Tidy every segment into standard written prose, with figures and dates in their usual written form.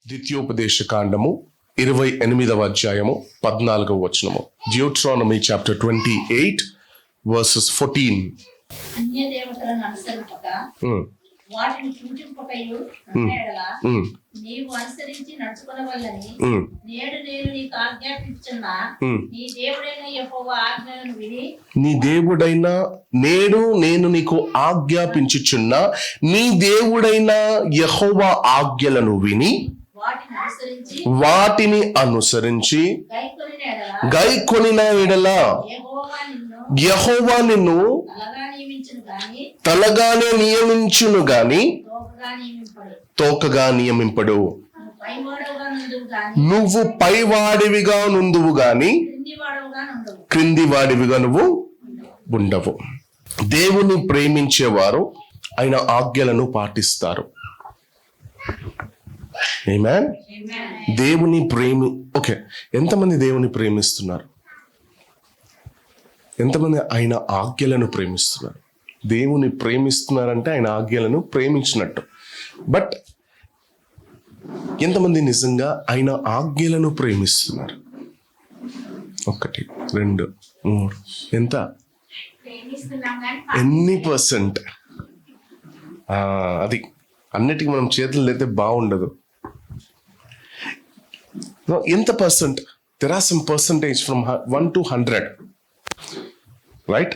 ద్వితీయోపదేశ కాండము 28వ అధ్యాయము 14వ వచనము. Deuteronomy chapter 28 versus 14. అన్య దేవతలను అనుసరింపక వాటిని పూజింపకయు నీవు అనుసరించి నడుచుకొనవలెనని నేడు నేను నీకు ఆజ్ఞాపించుచున్న నీ దేవుడైన యెహోవా ఆజ్ఞలను విని నేడు నేను నీకు ఆజ్ఞాపించుచున్న నీ దేవుడైన యెహోవా ఆజ్ఞలను విని వాటిని అనుసరించి గైకొనిన ఎడల యెహోవా నిన్ను తలగానే నియమించును గాని తోకగా నియమింపడు. నువ్వు పైవాడివిగా నుందువు గాని క్రింది వాడివిగా నువ్వు ఉండవు. దేవుని ప్రేమించేవారు ఆయన ఆజ్ఞలను పాటిస్తారు. ఆమేన్. దేవుని ఎంతమంది దేవుని ప్రేమిస్తున్నారు? ఎంతమంది ఆయన ఆజ్ఞలను ప్రేమిస్తున్నారు? దేవుని ప్రేమిస్తున్నారంటే ఆయన ఆజ్ఞలను ప్రేమించినట్టు. బట్ ఎంతమంది నిజంగా ఆయన ఆజ్ఞలను ప్రేమిస్తున్నారు? 1, 2, 3 ఎంత? ఎన్ని %? అది అన్నిటికీ మనం చేతులు అయితే బాగుండదు. ఎంత %? There are some percentage from 1 to 100, right?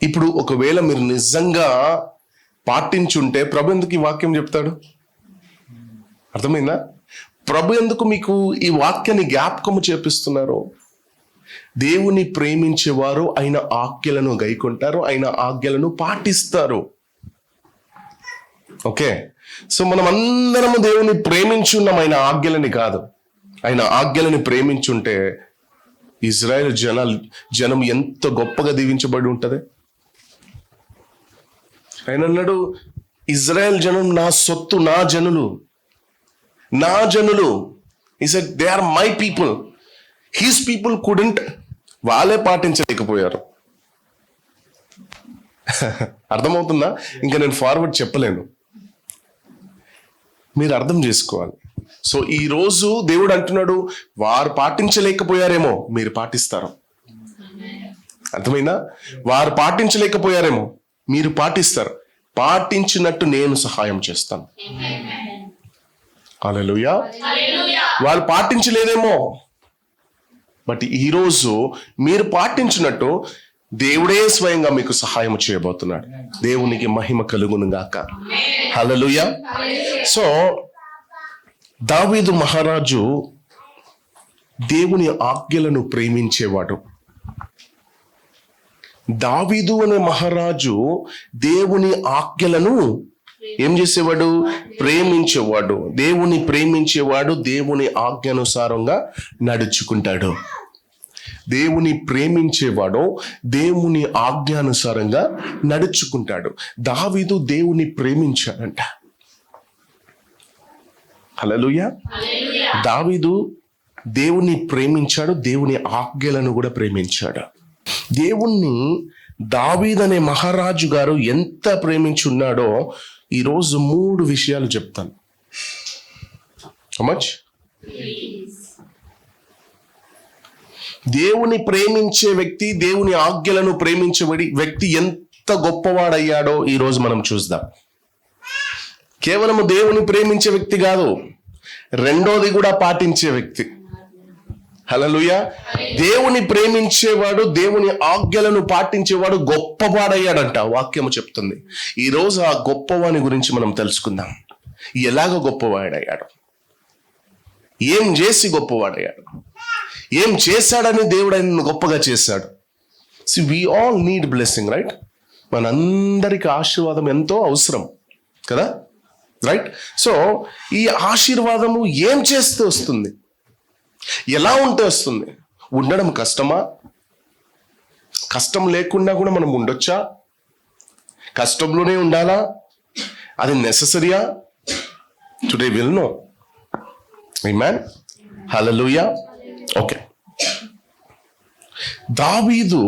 ఇప్పుడు ఒకవేళ మీరు నిజంగా పాటించుంటే ప్రభు ఎందుకు ఈ వాక్యం చెప్తాడు? అర్థమైందా? ప్రభు ఎందుకు మీకు ఈ వాక్యాన్ని జ్ఞాపకము చేపిస్తున్నారు? దేవుని ప్రేమించేవారు ఆయన ఆజ్ఞలను గైకొంటారు, ఆయన ఆజ్ఞలను పాటిస్తారు. ఓకే, సో మనం అందరము దేవుని ప్రేమించున్నాం, ఆయన ఆజ్ఞలని కాదు. ఆయన ఆజ్ఞలని ప్రేమించుంటే ఇజ్రాయెల్ జనం ఎంత గొప్పగా దీవించబడి ఉంటది. ఆయన అన్నాడు, ఇజ్రాయెల్ జనం నా సొత్తు, నా జనులు. He said they are my people. His people couldn't. వాళ్ళే పాటించలేకపోయారు. అర్థమవుతుందా? ఇంకా నేను ఫార్వర్డ్ చెప్పలేను, మీరు అర్థం చేసుకోవాలి. సో ఈ రోజు దేవుడు అంటున్నాడు, వారు పాటించలేకపోయారేమో, మీరు పాటిస్తారు. అర్థమైందా? వారు పాటించలేకపోయారేమో, మీరు పాటిస్తారు. పాటించినట్టు నేను సహాయం చేస్తాను. హల్లెలూయా. వాళ్ళు పాటించలేదేమో, బట్ ఈరోజు మీరు పాటించినట్టు దేవుడే స్వయంగా మీకు సహాయం చేయబోతున్నాడు. దేవునికి మహిమ కలుగును గాక. హల్లెలూయా. సో దావీదు మహారాజు దేవుని ఆజ్ఞలను ప్రేమించేవాడు. దావీదు అనే మహారాజు దేవుని ఆజ్ఞలను ఏం చేసేవాడు? ప్రేమించేవాడు. దేవుని ప్రేమించేవాడు దేవుని ఆజ్ఞానుసారంగా నడుచుకుంటాడు. దేవుని ప్రేమించేవాడు దేవుని ఆజ్ఞానుసారంగా నడుచుకుంటాడు. దావీదు దేవుని ప్రేమించాడంట. హల్లెలూయా. దావీదు దేవుని ప్రేమించాడు, దేవుని ఆజ్ఞలను కూడా ప్రేమించాడు. దేవుణ్ణి దావీదు అనే మహారాజు గారు ఎంత ప్రేమించున్నాడో ఈరోజు 3 విషయాలు చెప్తాను. దేవుని ప్రేమించే వ్యక్తి, దేవుని ఆజ్ఞలను ప్రేమించే వ్యక్తి ఎంత గొప్పవాడయ్యాడో ఈరోజు మనం చూద్దాం. కేవలము దేవుని ప్రేమించే వ్యక్తి కాదు, రెండోది కూడా పాటించే వ్యక్తి. హల్లెలూయా. దేవుని ప్రేమించేవాడు, దేవుని ఆజ్ఞలను పాటించేవాడు గొప్పవాడయ్యాడంట వాక్యము చెప్తుంది. ఈరోజు ఆ గొప్పవాని గురించి మనం తెలుసుకుందాం. ఎలాగ గొప్పవాడయ్యాడు, ఏం చేసి గొప్పవాడయ్యాడు, ఏం చేశాడని దేవుడు ఆయన గొప్పగా చేశాడు. We all need blessing, right? మనందరికి ఆశీర్వాదం ఎంతో అవసరం కదా, రైట్? సో ఈ ఆశీర్వాదము ఏం చేస్తే వస్తుంది? ఎలా ఉంటే వస్తుంది? ఉండడం కష్టమా? కష్టం లేకుండా కూడా మనం ఉండొచ్చా? కష్టంలోనే ఉండాలా? అది నెససరీయా? Today will know. ఆమేన్. హల్లెలూయా. ఓకే, దావీదు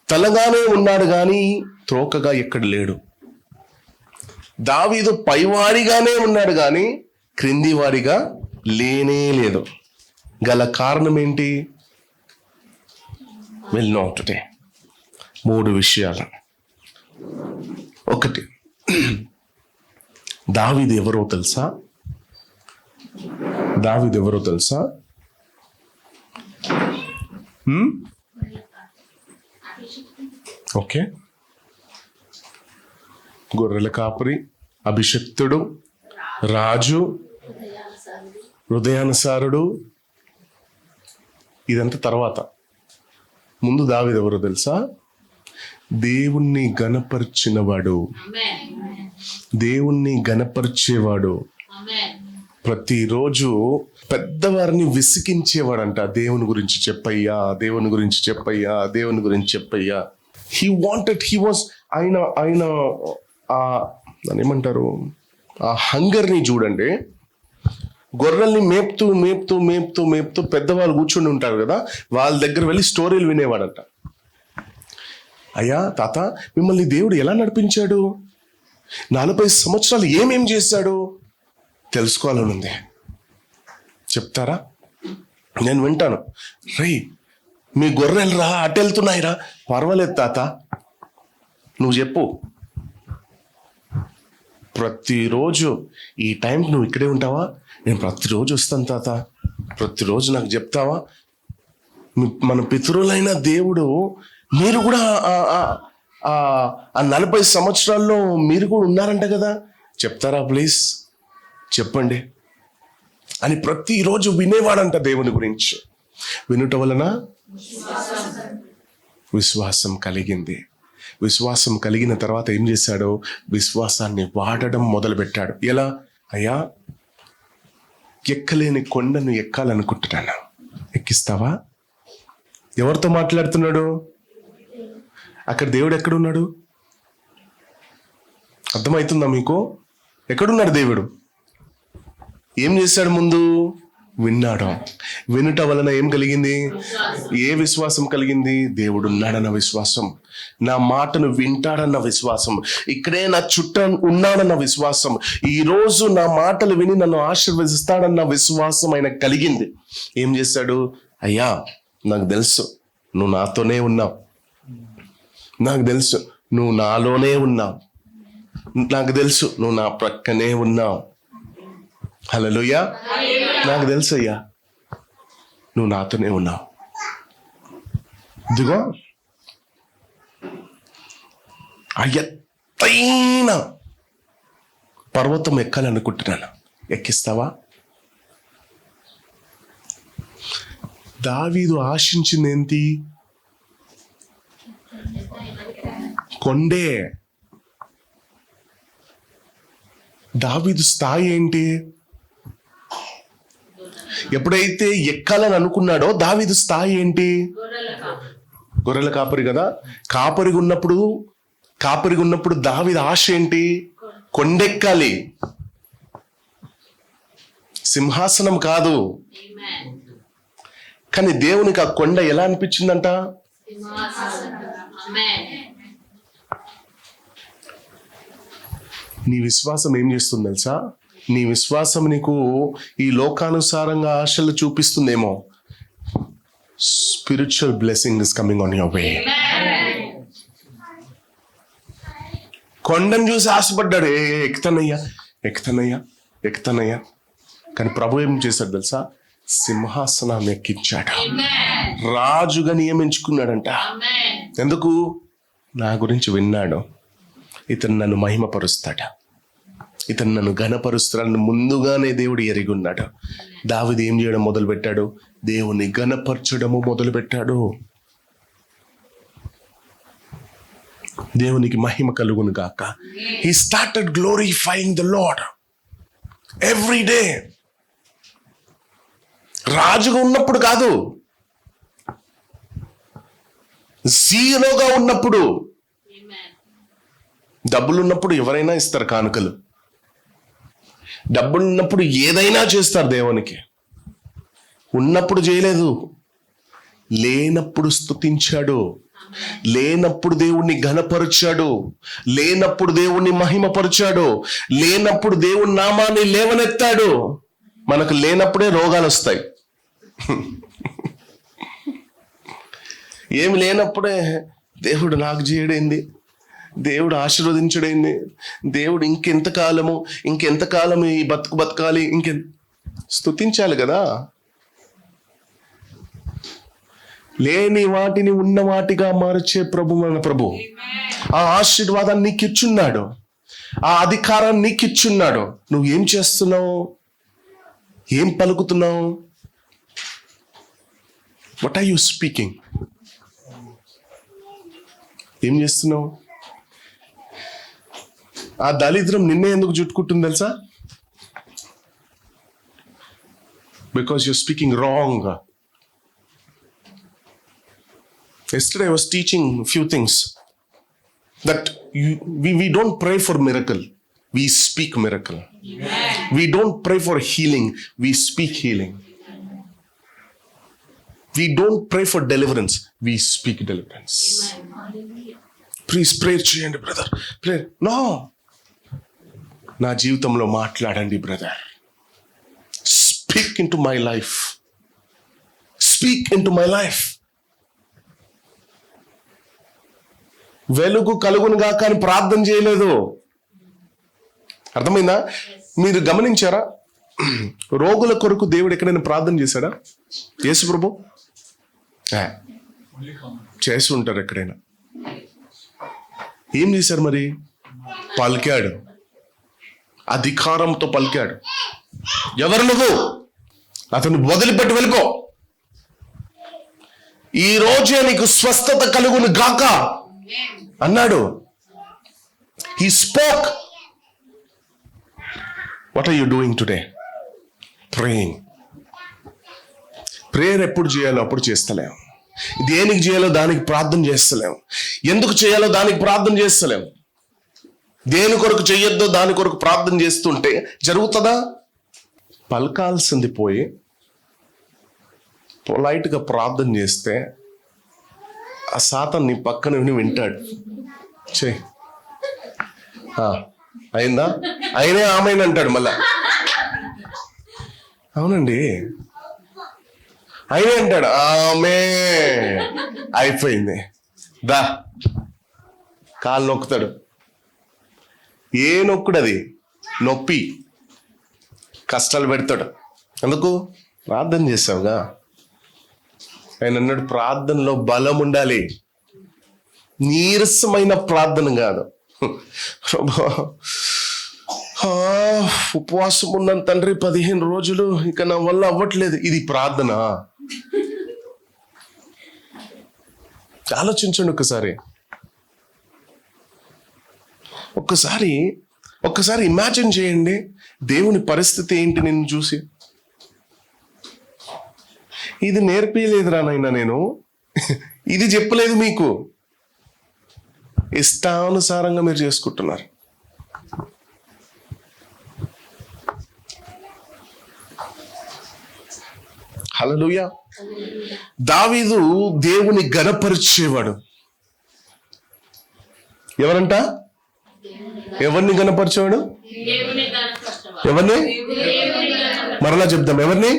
తలగానే ఉన్నాడు కానీ త్రోకగా ఎక్కడ లేడు. దావీదు పైవాడిగానే ఉన్నాడు కానీ క్రింది వాడిగా లేనే లేదు. గల కారణం ఏంటి? Will know today. 3 విషయాలు. 1, దావీదు ఎవరో తెలుసా? దావీదు ఎవరో తెలుసా? ఓకే, గొర్రెల కాపరి, అభిషక్తుడు, రాజు, హృదయానుసారుడు. ఇదంతా తర్వాత. ముందు దావీదు ఎవరో తెలుసా? దేవుణ్ణి గణపరిచినవాడు, దేవుణ్ణి గణపరిచేవాడు. ప్రతిరోజు పెద్దవారిని విసిగించేవాడంట. దేవుని గురించి చెప్పయ్యా, దేవుని గురించి చెప్పయ్యా, దేవుని గురించి చెప్పయ్యా. హీ వాజ్ ఆయన దాన్ని ఏమంటారు, ఆ హంగర్ని చూడండి. గొర్రెల్ని మేపుతూ మేపుతూ మేపుతూ మేపుతూ పెద్దవాళ్ళు కూర్చుని ఉంటారు కదా, వాళ్ళ దగ్గర వెళ్ళి స్టోరీలు వినేవాడంట. అయ్యా తాత, మిమ్మల్ని దేవుడు ఎలా నడిపించాడు, 40 సంవత్సరాలు ఏమేం చేశాడు తెలుసుకోవాలని ఉంది. చెప్తారా? నేను వింటాను. రేయ్, మీ గొర్రెలు రా అటు వెళ్తున్నాయిరా. పర్వాలేదు తాత, నువ్వు చెప్పు. ప్రతిరోజు ఈ టైంకి నువ్వు ఇక్కడే ఉంటావా? నేను ప్రతిరోజు వస్తాను తాత, ప్రతిరోజు నాకు చెప్తావా? మన పితరులైన దేవుడు, మీరు కూడా ఆ 40 సంవత్సరాల్లో మీరు కూడా ఉన్నారంట కదా, చెప్తారా ప్లీజ్, చెప్పండి అని ప్రతిరోజు వినేవాడంట దేవుని గురించి. వినుట వలన విశ్వాసం కలిగింది. విశ్వాసం కలిగిన తర్వాత ఏం చేశాడు? విశ్వాసాన్ని వాడడం మొదలుపెట్టాడు. ఎలా? అయ్యా, ఎక్కలేని కొండను ఎక్కాలనుకుంటున్నాను, ఎక్కిస్తావా? ఎవరితో మాట్లాడుతున్నాడు? అక్కడ దేవుడు ఎక్కడున్నాడు? అర్థమవుతుందా మీకు? ఎక్కడున్నాడు దేవుడు? ఏం చేశాడు? ముందు విన్నాడు. వినుట వలన ఏం కలిగింది? ఏ విశ్వాసం కలిగింది? దేవుడు ఉన్నాడన్న విశ్వాసం, నా మాటను వింటాడన్న విశ్వాసం, ఇక్కడే నా చుట్ట ఉన్నాడన్న విశ్వాసం, ఈ రోజు నా మాటలు విని నన్ను ఆశీర్వదిస్తాడన్న విశ్వాసం ఆయన కలిగింది. ఏం చేశాడు? అయ్యా, నాకు తెలుసు నువ్వు నాతోనే ఉన్నావు, నాకు తెలుసు నువ్వు నాలోనే ఉన్నావు, నాకు తెలుసు నువ్వు నా ప్రక్కనే ఉన్నావు. హల్లెలూయా. నాకు తెలుసు అయ్యా, నువ్వు నాతోనే ఉన్నావు. ఇదిగో ఆ ఎత్తైన పర్వతం ఎక్కాలనుకుంటున్నాను, ఎక్కిస్తావా? దావీదు ఆశించింది ఏంటి? కొండే. దావీదు స్థాయి ఏంటి? ఎప్పుడైతే ఎక్కాలని అనుకున్నాడో దావీదు స్థాయి ఏంటి? గొర్రెల కాపరి కదా. కాపరిగా ఉన్నప్పుడు దావీదు ఆశ ఏంటి? కొండెక్కాలి, సింహాసనం కాదు. కానీ దేవునికి ఆ కొండ ఎలా అనిపించిందంట? నీ విశ్వాసం ఏం చేస్తుంది తెలుసా? నీ విశ్వాసం నీకు ఈ లోకానుసారంగా ఆశలు చూపిస్తుందేమో. Spiritual blessing is coming on your way. కొండను చూసి ఆశపడ్డాడు, ఎక్కుతానయ్యా. కానీ ప్రభు ఏం చేశాడు తెలుసా? సింహాసనాన్ని ఎక్కించాడు, రాజుగా నియమించుకున్నాడంట. ఎందుకు? నా గురించి విన్నాడు, ఇతను నన్ను మహిమపరుస్తాడు, ఇతను నన్ను ఘనపరుస్తాడని ముందుగానే దేవుడు ఎరిగి ఉన్నాడు. దావీదు ఏం చేయడం మొదలు పెట్టాడు? దేవుని ఘనపరచడము మొదలు పెట్టాడు. దేవునికి మహిమ కలుగును గాక. He started glorifying the Lord every day. రాజుగా ఉన్నప్పుడు కాదు, జీరోగా ఉన్నప్పుడు. డబ్బులున్నప్పుడు ఎవరైనా ఇస్తారు కానుకలు, డబ్బులున్నప్పుడు ఏదైనా చేస్తారు దేవునికి. ఉన్నప్పుడు చేయలేదు, లేనప్పుడు స్తుతించాడు. లేనప్పుడు దేవుణ్ణి ఘనపరిచాడు, లేనప్పుడు దేవుణ్ణి మహిమపరిచాడు, లేనప్పుడు దేవుని నామాన్ని లేవనెత్తాడు. మనకు లేనప్పుడే రోగాలు వస్తాయి. ఏమి లేనప్పుడే దేవుడు నాకు చేయడైంది, దేవుడు ఆశీర్వదించడైంది, దేవుడు ఇంకెంతకాలము ఈ బతకాలి, స్తుతించాలి కదా. లేని వాటిని ఉన్న వాటిగా మార్చే ప్రభు మన ప్రభు. ఆ ఆశీర్వాదాన్ని నీకు ఇచ్చున్నాడు, ఆ అధికారాన్ని నీకు ఇచ్చున్నాడు. నువ్వు ఏం చేస్తున్నావు? ఏం పలుకుతున్నావు? What are you speaking? ఏం చేస్తున్నావు? ఆ దరిద్రం నిన్నే ఎందుకు చుట్టుకుంటుంది తెలుసా? Because you speaking wrong. Yesterday I was teaching a few things that we don't pray for miracle, we speak miracle. Amen. We don't pray for healing, we speak healing. We don't pray for deliverance, we speak deliverance. Amen. Please pray చేయండి brother, pray. No, నా జీవితంలో మాట్లాడండి brother. Speak into my life, speak into my life. వెలుగు కలుగునుగా కానీ ప్రార్థన చేయలేదు. అర్థమైందా? మీరు గమనించారా? రోగుల కొరకు దేవుడు ఎక్కడైనా ప్రార్థన చేశాడా? యేసు ప్రభు చేసి ఉంటారు. ఎక్కడైనా ఏం చేశారు మరి? పలికాడు, అధికారంతో పలికాడు. ఎవరు నువ్వు? అతను వదిలిపెట్టి వెళ్ళిపో, ఈ రోజే నీకు స్వస్థత కలుగును గాక అన్నాడు. He spoke. What are you doing today? Praying. Prayer ఎప్పుడు చేయాలో అప్పుడు చేస్తలేం. దేనికి చేయాలో దానికి ప్రార్థన చేస్తలేం. ఎందుకు చేయాలో దానికి ప్రార్థన చేస్తలేం. దేని కొరకు చెయ్యొద్దో దాని కొరకు ప్రార్థన చేస్తుంటే జరుగుతుందా? పలకాల్సింది పోయి పొలైట్గా ప్రార్థన చేస్తే ఆ సాతాను నీ పక్కన వింటాడు. చెయ్యి, అయిందా? అయినే ఆమెను అంటాడు మళ్ళా. అవునండి, అయినే అంటాడు. ఆమె అయిపోయింది, దా కాలు నొక్కుతాడు. ఏ నొక్కుడు అది? నొప్పి, కష్టాలు పెడతాడు. ఎందుకు? ప్రార్థన చేసావుగా. ఆయన అన్నాడు, ప్రార్థనలో బలం ఉండాలి, నీరసమైన ప్రార్థన కాదు. ఉపవాసం ఉన్నాను తండ్రి 15 రోజులు, ఇక నా వల్ల అవ్వట్లేదు. ఇది ప్రార్థన? ఆలోచించండి ఒక్కసారి ఇమాజిన్ చేయండి దేవుని పరిస్థితి ఏంటి నిన్ను చూసి. ఇది నేర్పించలేదురా నాయనా, నేను ఇది చెప్పలేదు మీకు. ఇష్టానుసారంగా మీరు చేసుకుంటున్నారు. హల్లెలూయా. దావీదు దేవుని ఘనపరిచేవాడు. ఎవరంట? ఎవరిని ఘనపరిచేవాడు? ఎవరిని? మరలా చెప్దాం, ఎవరిని?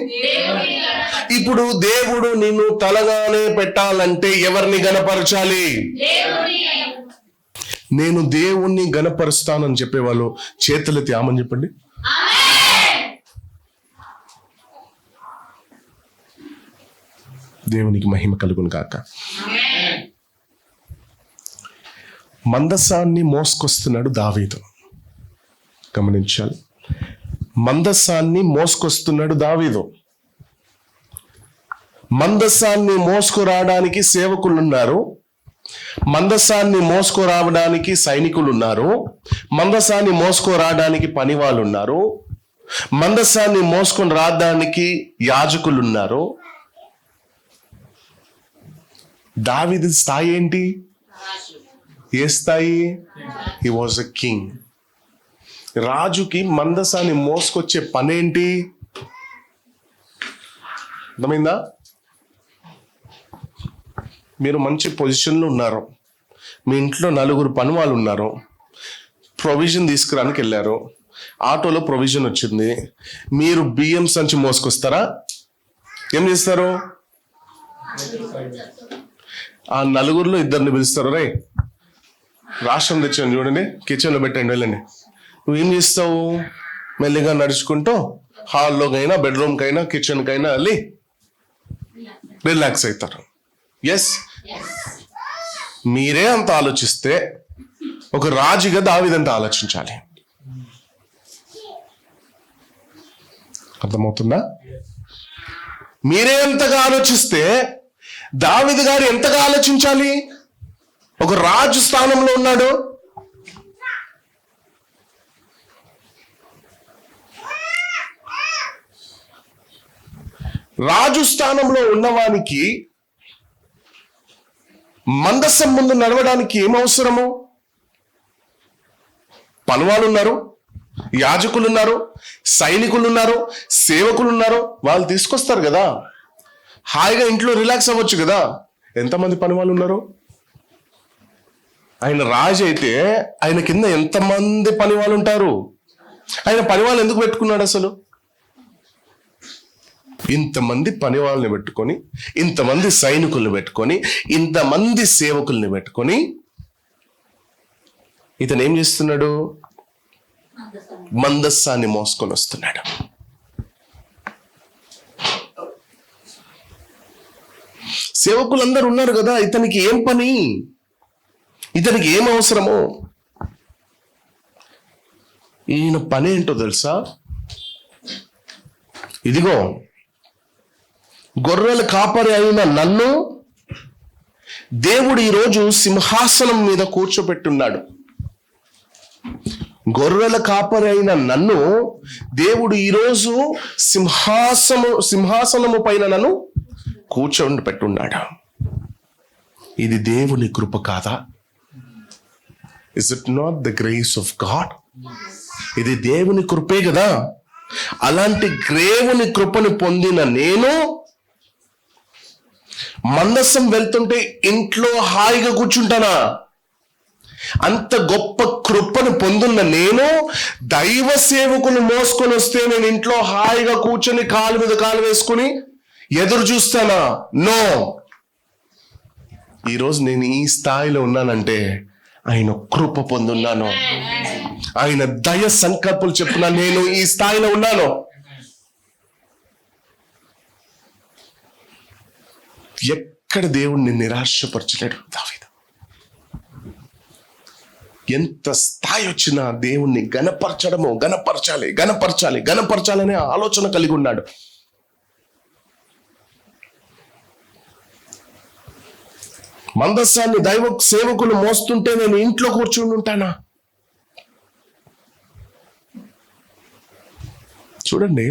ఇప్పుడు దేవుడు నిన్ను తలగానే పెట్టాలంటే ఎవరిని ఘనపరచాలి? నేను దేవుణ్ణి ఘనపరుస్తానని చెప్పేవాళ్ళు చేతులెత్తి ఆమని చెప్పండి. దేవునికి మహిమ కలుగును గాక. మందసాన్ని మోసుకొస్తున్నాడు దావీదు. గమనించాలి, మందసాన్ని మోసుకొస్తున్నాడు దావీదు. మందసాన్ని మోసుకురావడానికి సేవకులు ఉన్నారు, మందసాన్ని మోసుకురావడానికి సైనికులు ఉన్నారు, మందసాన్ని మోసుకురావడానికి పని వాళ్ళు ఉన్నారు, మందసాన్ని మోసుకొని రావడానికి యాజకులు ఉన్నారు. దావీదు స్థాయి ఏంటి? ఏ స్థాయి? He was a king. రాజుకి మందసాన్ని మోసుకొచ్చే పనేంటి? అర్థమైందా? మీరు మంచి పొజిషన్లో ఉన్నారు, మీ ఇంట్లో 4 పనివాళ్ళు ఉన్నారు, ప్రొవిజన్ తీసుకురానికి వెళ్ళారు, ఆటోలో ప్రొవిజన్ వచ్చింది, మీరు బియ్యం సంచి మోసుకొస్తారా? ఏం చేస్తారు? ఆ 4 2 పిలుస్తారు, రే రాష్ట్రం తెచ్చాను చూడండి, కిచెన్లో పెట్టండి, వెళ్ళండి. నువ్వేం చేస్తావు? మెల్లిగా నడుచుకుంటూ హాల్లోకైనా, బెడ్రూమ్కైనా, కిచెన్కైనా వెళ్ళి రిలాక్స్ అవుతారు. ఎస్, మీరే అంత ఆలోచిస్తే ఒక రాజుగా దావీదంత ఆలోచించాలి. అర్థమవుతుందా? మీరే ఎంతగా ఆలోచిస్తే దావీదు గారు ఎంతగా ఆలోచించాలి? ఒక రాజు స్థానంలో ఉన్నాడు. రాజు స్థానంలో ఉన్నవానికి మందసం ముందు నడవడానికి ఏం అవసరము? పనివాళ్ళు ఉన్నారు, యాజకులు ఉన్నారు, సైనికులు ఉన్నారు, సేవకులు ఉన్నారు, వాళ్ళు తీసుకొస్తారు కదా. హాయిగా ఇంట్లో రిలాక్స్ అవ్వచ్చు కదా. ఎంతమంది పనివాళ్ళు ఉన్నారు? ఆయన రాజు అయితే ఆయన కింద ఎంతమంది పనివాళ్ళు ఉంటారు? ఆయన పనివాళ్ళు ఎందుకు పెట్టుకున్నాడు అసలు? ఇంతమంది పనివాళ్ళని పెట్టుకొని, ఇంతమంది సైనికుల్ని పెట్టుకొని, ఇంతమంది సేవకుల్ని పెట్టుకొని ఇతను ఏం చేస్తున్నాడు? మందస్సాన్ని మోసుకొని వస్తున్నాడు. సేవకులందరూ ఉన్నారు కదా, ఇతనికి ఏం పని? ఇతనికి ఏం అవసరమో? ఈయన పని ఏంటో తెలుసా? ఇదిగో గొర్రెల కాపరి అయిన నన్ను దేవుడు ఈరోజు సింహాసనం మీద కూర్చోబెట్టున్నాడు. గొర్రెల కాపరి అయిన నన్ను దేవుడు ఈరోజు సింహాసనము పైన నన్ను కూర్చొని పెట్టున్నాడు. ఇది దేవుని కృప కాదా? Is it not the grace of God? ఇది దేవుని కృపే కదా. అలాంటి దేవుని కృపను పొందిన నేను మందసం వెళ్తుంటే ఇంట్లో హాయిగా కూర్చుంటానా? అంత గొప్ప కృపను పొందున్న నేను దైవ సేవకుని మోసుకొని వస్తే నేను ఇంట్లో హాయిగా కూర్చొని కాలు మీద కాలు వేసుకుని ఎదురు చూస్తానా? నో. ఈరోజు నేను ఈ స్థాయిలో ఉన్నానంటే ఆయన కృప పొందున్నాను, ఆయన దయ సంకల్పాలు చెప్పున నేను ఈ స్థాయిలో ఉన్నాను. ఎక్కడ దేవుణ్ణి నిరాశపరచలేడు దావీదు. ఎంత స్థాయి వచ్చినా దేవుణ్ణి గణపరచాలనే ఆలోచన కలిగి ఉన్నాడు. మందస్సాన్ని దైవ సేవకులు మోస్తుంటే నేను ఇంట్లో కూర్చుని ఉంటానా? చూడండి,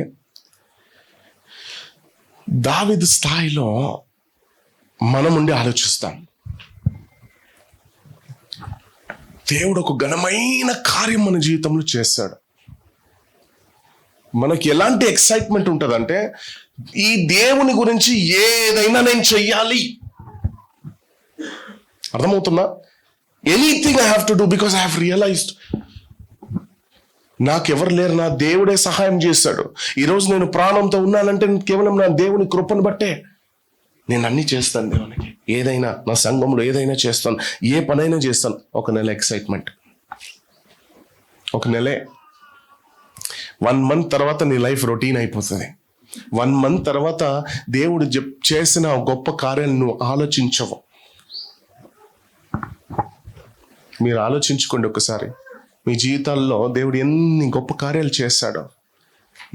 దావీదు స్థాయిలో మనం ఉండి ఆలోచిస్తాం. దేవుడు ఒక ఘనమైన కార్యం మన జీవితంలో చేస్తాడు. మనకి ఎలాంటి ఎక్సైట్మెంట్ ఉంటుందంటే, ఈ దేవుని గురించి ఏదైనా నేను చెయ్యాలి. అర్థమవుతుందా? Anything I have to do because I have realised నాకెవరు లేరు, నా దేవుడే సహాయం చేశాడు. ఈరోజు నేను ప్రాణంతో ఉన్నానంటే కేవలం నా దేవుని కృపను బట్టే. నేను అన్ని చేస్తాను దేవునికి, ఏదైనా నా సంఘంలో ఏదైనా చేస్తాను, ఏ పనైనా చేస్తాను. ఒక నెల ఎక్సైట్మెంట్, ఒక నెలే. 1 month తర్వాత నీ లైఫ్ రొటీన్ అయిపోతుంది. 1 month తర్వాత దేవుడు చేసిన గొప్ప కార్యాలను నువ్వు ఆలోచించవు. మీరు ఆలోచించుకోండి ఒకసారి, మీ జీవితాల్లో దేవుడు ఎన్ని గొప్ప కార్యాలు చేశాడో,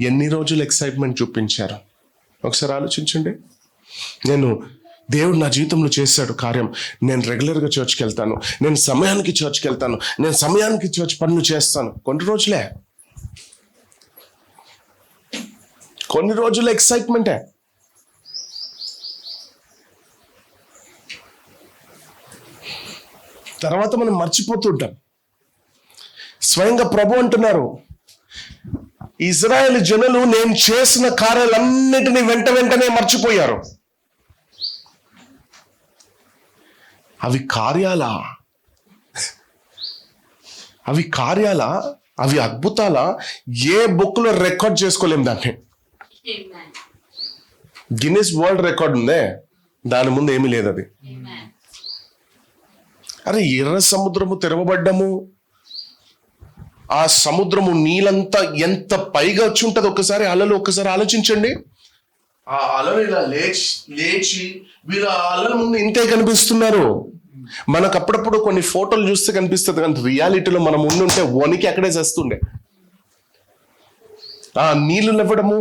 ఎన్ని రోజులు ఎక్సైట్మెంట్ చూపించారు. ఒకసారి ఆలోచించండి. దేవుడు నా జీవితంలో చేశాడు కార్యం, నేను రెగ్యులర్గా చర్చ్కి వెళ్తాను, నేను సమయానికి చర్చ్కి వెళ్తాను, నేను సమయానికి చర్చ్ పనులు చేస్తాను. కొన్ని రోజులు ఎక్సైట్మెంటే. తర్వాత మనం మర్చిపోతుంటాం. స్వయంగా ప్రభు అంటున్నారు, ఇజ్రాయేల్ జనులు నేను చేసిన కార్యాలన్నిటినీ వెంటనే మర్చిపోయారు. అవి కార్యాలా? అవి అద్భుతాలా? ఏ బుక్ లో రికార్డ్ చేసుకోలేం దాన్ని. గిన్నిస్ వరల్డ్ రికార్డ్ ఉందే, దాని ముందు ఏమీ లేదు అది. అరే ఎర్ర సముద్రము తెరవబడ్డము, ఆ సముద్రము నీళ్ళంతా ఎంత పైగా వచ్చి ఉంటది. ఒక్కసారి అలలు ఒక్కసారి ఆలోచించండి. ఆ అలలు ఇలా లేచి వీళ్ళ అలల ముందు ఇంతే కనిపిస్తున్నారు. మనకు అప్పుడప్పుడు కొన్ని ఫోటోలు చూస్తే కనిపిస్తుంది, కానీ రియాలిటీలో మనం ఉండుంటే వనికి అక్కడే చేస్తుండే. ఆ నీళ్లు లేవడము,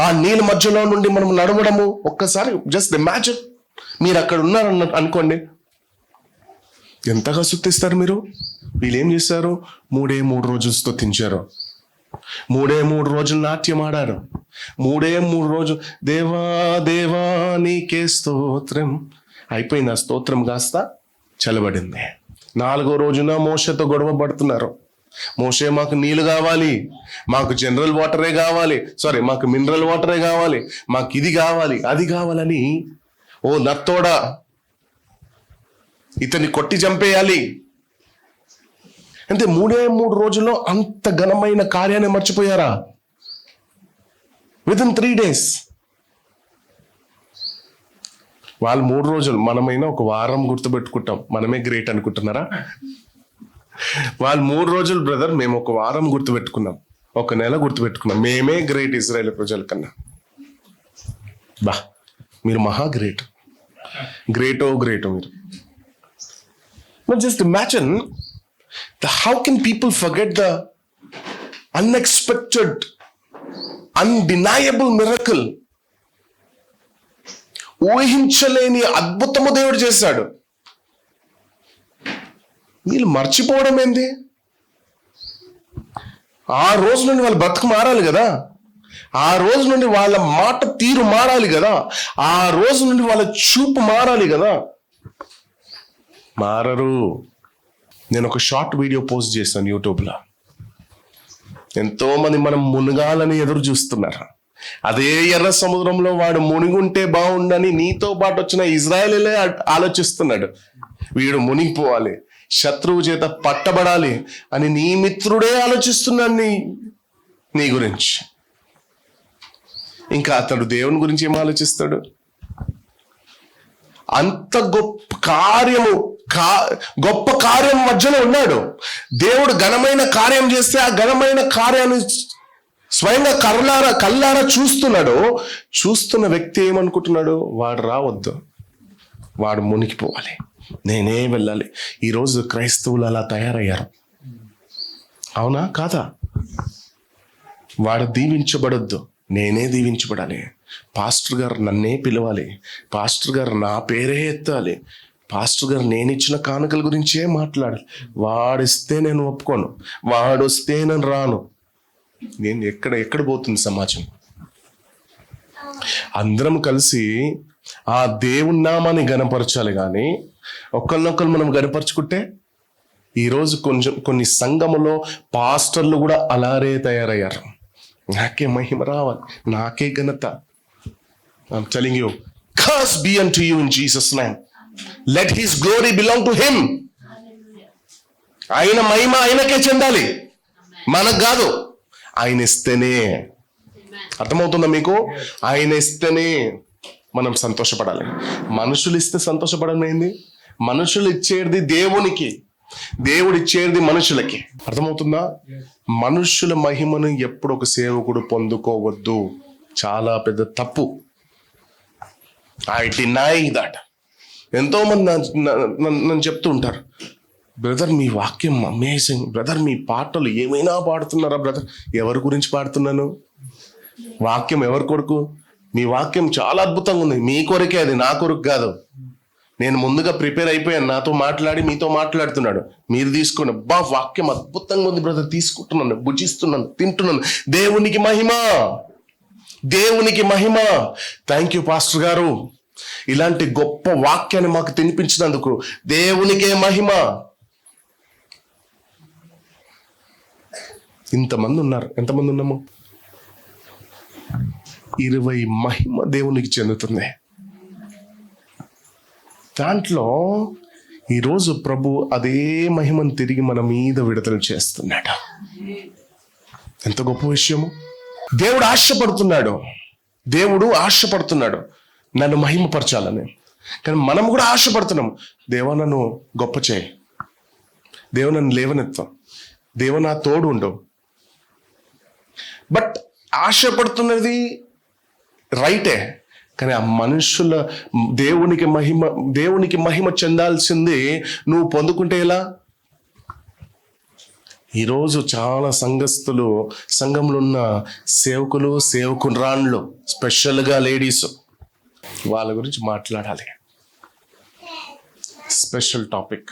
ఆ నీళ్ళ మధ్యలో నుండి మనం నడవడము. ఒక్కసారి జస్ట్ ఇమాజిన్, మీరు అక్కడ ఉన్నారన్న అనుకోండి, ఎంతగా స్తుతిస్తారు మీరు. వీళ్ళు ఏం చేశారు? 3 రోజులు స్తుతించారు, 3 రోజులు నాట్యం ఆడారు, 3 రోజులు దేవా దేవా నీకే స్తోత్రం. అయిపోయింది. ఆ స్తోత్రం కాస్త చల్లబడింది. 4వ రోజున మోషేతో గొడవ పడుతున్నారు. మోషే, మాకు నీళ్లు కావాలి, మాకు జనరల్ వాటరే కావాలి, మాకు మినరల్ వాటరే కావాలి, మాకు ఇది కావాలి అది కావాలని, ఓ నత్తోడా ఇతన్ని కొట్టి చంపేయాలి అంటే 3 రోజుల్లో అంత ఘనమైన కార్యాన్ని మర్చిపోయారా? With in 3 days. వాళ్ళు 3 రోజులు, మనమైనా ఒక వారం గుర్తుపెట్టుకుంటాం, మనమే గ్రేట్ అనుకుంటున్నారా? వాళ్ళు 3 రోజులు బ్రదర్, మేము ఒక వారం గుర్తుపెట్టుకున్నాం, ఒక నెల గుర్తుపెట్టుకున్నాం, మేమే గ్రేట్ ఇజ్రాయేల్ ప్రజల కన్నా. బా, మీరు మహా గ్రేటో మీరు. But just imagine how can people forget the unexpected, undeniable miracle? ఊహించలేని అద్భుతము దేవుడు చేశాడు. వీళ్ళు మర్చిపోవడం ఏంది? ఆ రోజు నుండి వాళ్ళ బ్రతుకు మారాలి కదా, ఆ రోజు నుండి వాళ్ళ మాట తీరు మారాలి కదా, ఆ రోజు నుండి వాళ్ళ చూపు మారాలి కదా. మారరు. నేను ఒక షార్ట్ వీడియో పోస్ట్ చేశాను యూట్యూబ్లో. ఎంతో మంది మనం మునగాలని ఎదురు చూస్తున్నారు. అదే ఎర్ర సముద్రంలో వాడు మునిగుంటే బాగుండని నీతో పాటు వచ్చిన ఇజ్రాయేలే ఆలోచిస్తున్నాడు. వీడు మునిగిపోవాలి, శత్రువు చేత పట్టబడాలి అని నీ మిత్రుడే ఆలోచిస్తున్నాడు నీ గురించి. ఇంకా అతడు దేవుని గురించి ఏం ఆలోచిస్తాడు? అంత గొప్ప కార్యం మధ్యలో ఉన్నాడు. దేవుడు ఘనమైన కార్యం చేస్తే ఆ ఘనమైన కార్యాన్ని స్వయంగా కళ్ళారా చూస్తున్నాడు. చూస్తున్న వ్యక్తి ఏమనుకుంటున్నాడు? వాడు రావద్దు, వాడు మునిగిపోవాలి, నేనే వెళ్ళాలి. ఈరోజు క్రైస్తవులు అలా తయారయ్యారు. అవునా కాదా? వాడు దీవించబడొద్దు, నేనే దీవించబడాలి. పాస్టర్ గారు నన్నే పిలవాలి, పాస్టర్ గారు నా పేరే ఎత్తాలి, పాస్టర్ గారు నేను ఇచ్చిన కానుకల గురించే మాట్లాడాలి. వాడిస్తే నేను ఒప్పుకోను, వాడొస్తే నేను రాను. నేను ఎక్కడ పోతుంది సమాజం? అందరం కలిసి ఆ దేవుని నామాన్ని గణపరచాలి, కానీ ఒకరినొకరు మనం గణపరచుకుంటే, ఈరోజు కొన్ని సంఘములో పాస్టర్లు కూడా అలారే తయారయ్యారు. నాకే మహిమ రావాలి, నాకే ఘనత. I'm telling you, curse be unto you in Jesus' name. Let his glory belong to him. ఆయన మహిమ ఆయనకే చెందాలి, మనకు కాదు. ఆయన ఇస్తేనే, అర్థమవుతుందా మీకు? ఆయన ఇస్తేనే మనం సంతోషపడాలి. మనుషులు ఇస్తే సంతోషపడడం ఏంది? మనుషులు ఇచ్చేది దేవునికి, దేవుడు ఇచ్చేది మనుషులకి. అర్థమవుతుందా? మనుషుల మహిమను ఎప్పుడు ఒక సేవకుడు పొందుకోవద్దు, చాలా పెద్ద తప్పు. I deny that. ఎంతో మంది నన్ను చెప్తూ ఉంటారు, బ్రదర్ మీ వాక్యం అమేజింగ్, బ్రదర్ మీ పాటలు ఏమైనా పాడుతున్నారా బ్రదర్? ఎవరి గురించి పాడుతున్నాను? వాక్యం ఎవరి కొరకు? మీ వాక్యం చాలా అద్భుతంగా ఉంది, మీ కొరకే అది, నా కొరకు కాదు. నేను ముందుగా ప్రిపేర్ అయిపోయాను, నాతో మాట్లాడి మీతో మాట్లాడుతున్నాడు, మీరు తీసుకోండి. వాక్యం అద్భుతంగా ఉంది బ్రదర్, తీసుకుంటున్నాను, భుజిస్తున్నాను, తింటున్నాను. దేవునికి మహిమ, దేవునికి మహిమ. థ్యాంక్ యూ పాస్టర్ గారు, ఇలాంటి గొప్ప వాక్యాన్ని మాకు తినిపించినందుకు దేవునికే మహిమ. ఇంతమంది ఉన్నారు, ఎంతమంది ఉన్నాము? 20 మహిమ దేవునికి చెందుతుంది. దాంట్లో ఈరోజు ప్రభు అదే మహిమను తిరిగి మన మీద విడుదల చేస్తున్నాడు. ఎంత గొప్ప విషయము. దేవుడు ఆశపడుతున్నాడు నన్ను మహిమపరచాలని. కానీ మనం కూడా ఆశపడుతున్నాం, దేవా నన్ను గొప్ప చేయి, దేవ నన్ను లేవనెత్తం, దేవ నా తోడు ఉండవు. బట్ ఆశపడుతున్నది రైటే, కానీ ఆ మనుషుల దేవునికి మహిమ చెందాల్సింది నువ్వు పొందుకుంటే ఎలా? ఈరోజు చాలా సంఘంలో ఉన్న సేవకురాండ్లు, స్పెషల్గా లేడీస్, వాళ్ళ గురించి మాట్లాడాలి. స్పెషల్ టాపిక్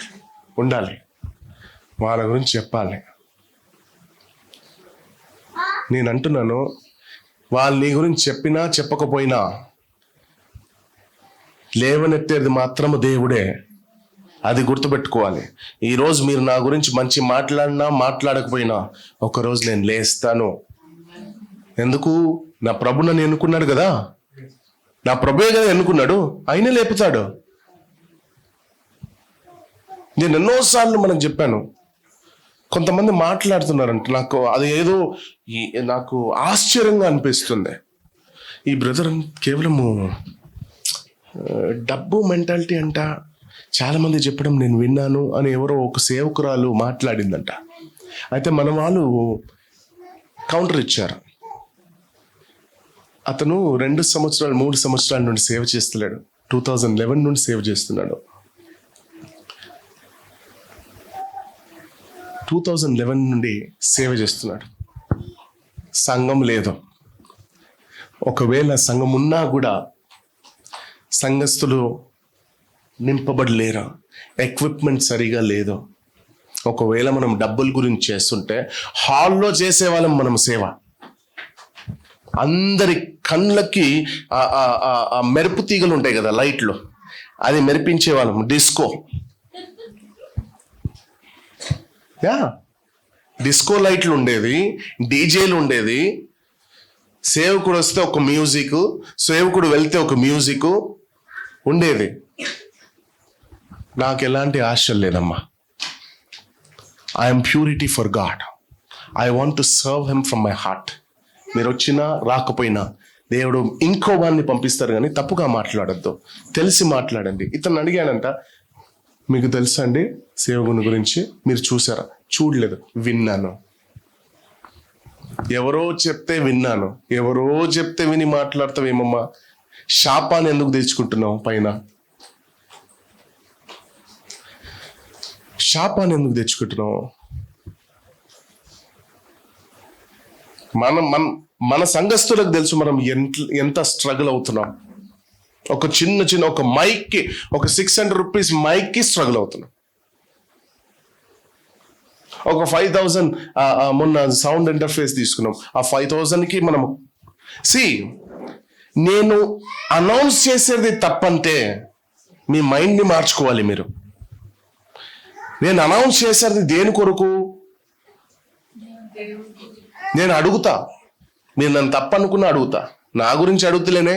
ఉండాలి, వాళ్ళ గురించి చెప్పాలి. నేను అంటున్నాను, వాళ్ళు నీ గురించి చెప్పినా చెప్పకపోయినా లేవనెత్తేది మాత్రము దేవుడే. అది గుర్తుపెట్టుకోవాలి. ఈరోజు మీరు నా గురించి మంచి మాట్లాడినా మాట్లాడకపోయినా ఒకరోజు నేను లేస్తాను. ఎందుకు? నా ప్రభు నన్ను ఎన్నుకున్నాడు కదా, నా ప్రభుయే కదా ఎన్నుకున్నాడు, ఆయనే లేపుతాడు. నేను ఎన్నోసార్లు మనకు చెప్పాను, కొంతమంది మాట్లాడుతున్నారంట, నాకు అది ఏదో నాకు ఆశ్చర్యంగా అనిపిస్తుంది. ఈ బ్రదర్ కేవలము డబ్బు మెంటాలిటీ అంట, చాలా మంది చెప్పడం నేను విన్నాను అని ఎవరో ఒక సేవకురాలు మాట్లాడిందంట. అయితే మన వాళ్ళు కౌంటర్ ఇచ్చారు. అతను 2 సంవత్సరాలు 3 సంవత్సరాల నుండి సేవ చేస్తున్నాడు. 2011 నుండి సేవ చేస్తున్నాడు. 2011 నుండి సేవ చేస్తున్నాడు. సంఘం లేదు. ఒకవేళ సంఘం ఉన్నా కూడా సంఘస్థులు నింపబడలేరు, ఎక్విప్మెంట్ సరిగా లేదు. ఒకవేళ మనం డబ్బుల గురించి చేస్తుంటే హాల్లో చేసేవాళ్ళం మనం సేవ. అందరి కళ్ళకి ఆ మెరుపు తీగలు ఉంటాయి కదా, లైట్లు, అది మెరిపించే వాళ్ళం. డిస్కో లైట్లు ఉండేది, డీజేలు ఉండేది. సేవకుడు వస్తే ఒక మ్యూజిక్, సేవకుడు వెళ్తే ఒక మ్యూజిక్ ఉండేది. నాకు ఎలాంటి ఆశలు లేదమ్మా. I'm purity for God. I want to serve him from my heart. మీరు వచ్చినా రాకపోయినా దేవుడు ఇంకో వాడిని పంపిస్తారు, కానీ తప్పుగా మాట్లాడద్దు, తెలిసి మాట్లాడండి. ఇతను అడిగాడంట, మీకు తెలుసా అండి సేవకుని గురించి? మీరు చూసారా? చూడలేదు, విన్నాను. ఎవరో చెప్తే విన్నాను. ఎవరో చెప్తే విని మాట్లాడతావేమమ్మా? శాపాన్ని ఎందుకు తెచ్చుకుంటున్నావు పైన? శాపాన్ని ఎందుకు తెచ్చుకుంటున్నావు? మన సంఘస్థులకు తెలుసు మనం ఎంత స్ట్రగుల్ అవుతున్నాం. ఒక చిన్న ఒక మైక్కి, ఒక 600 రూపీస్ మైక్కి స్ట్రగుల్ అవుతున్నాం. ఒక 5,000 మొన్న సౌండ్ ఇంటర్ఫేస్ తీసుకున్నాం. ఆ 5,000కి మనం నేను అనౌన్స్ చేసేది తప్పంటే మీ మైండ్ని మార్చుకోవాలి మీరు. నేను అనౌన్స్ చేసేది దేని కొరకు? నేను అడుగుతా, మీరు నన్ను తప్పనుకున్నా అడుగుతా, నా గురించి అడుగుతలేనే.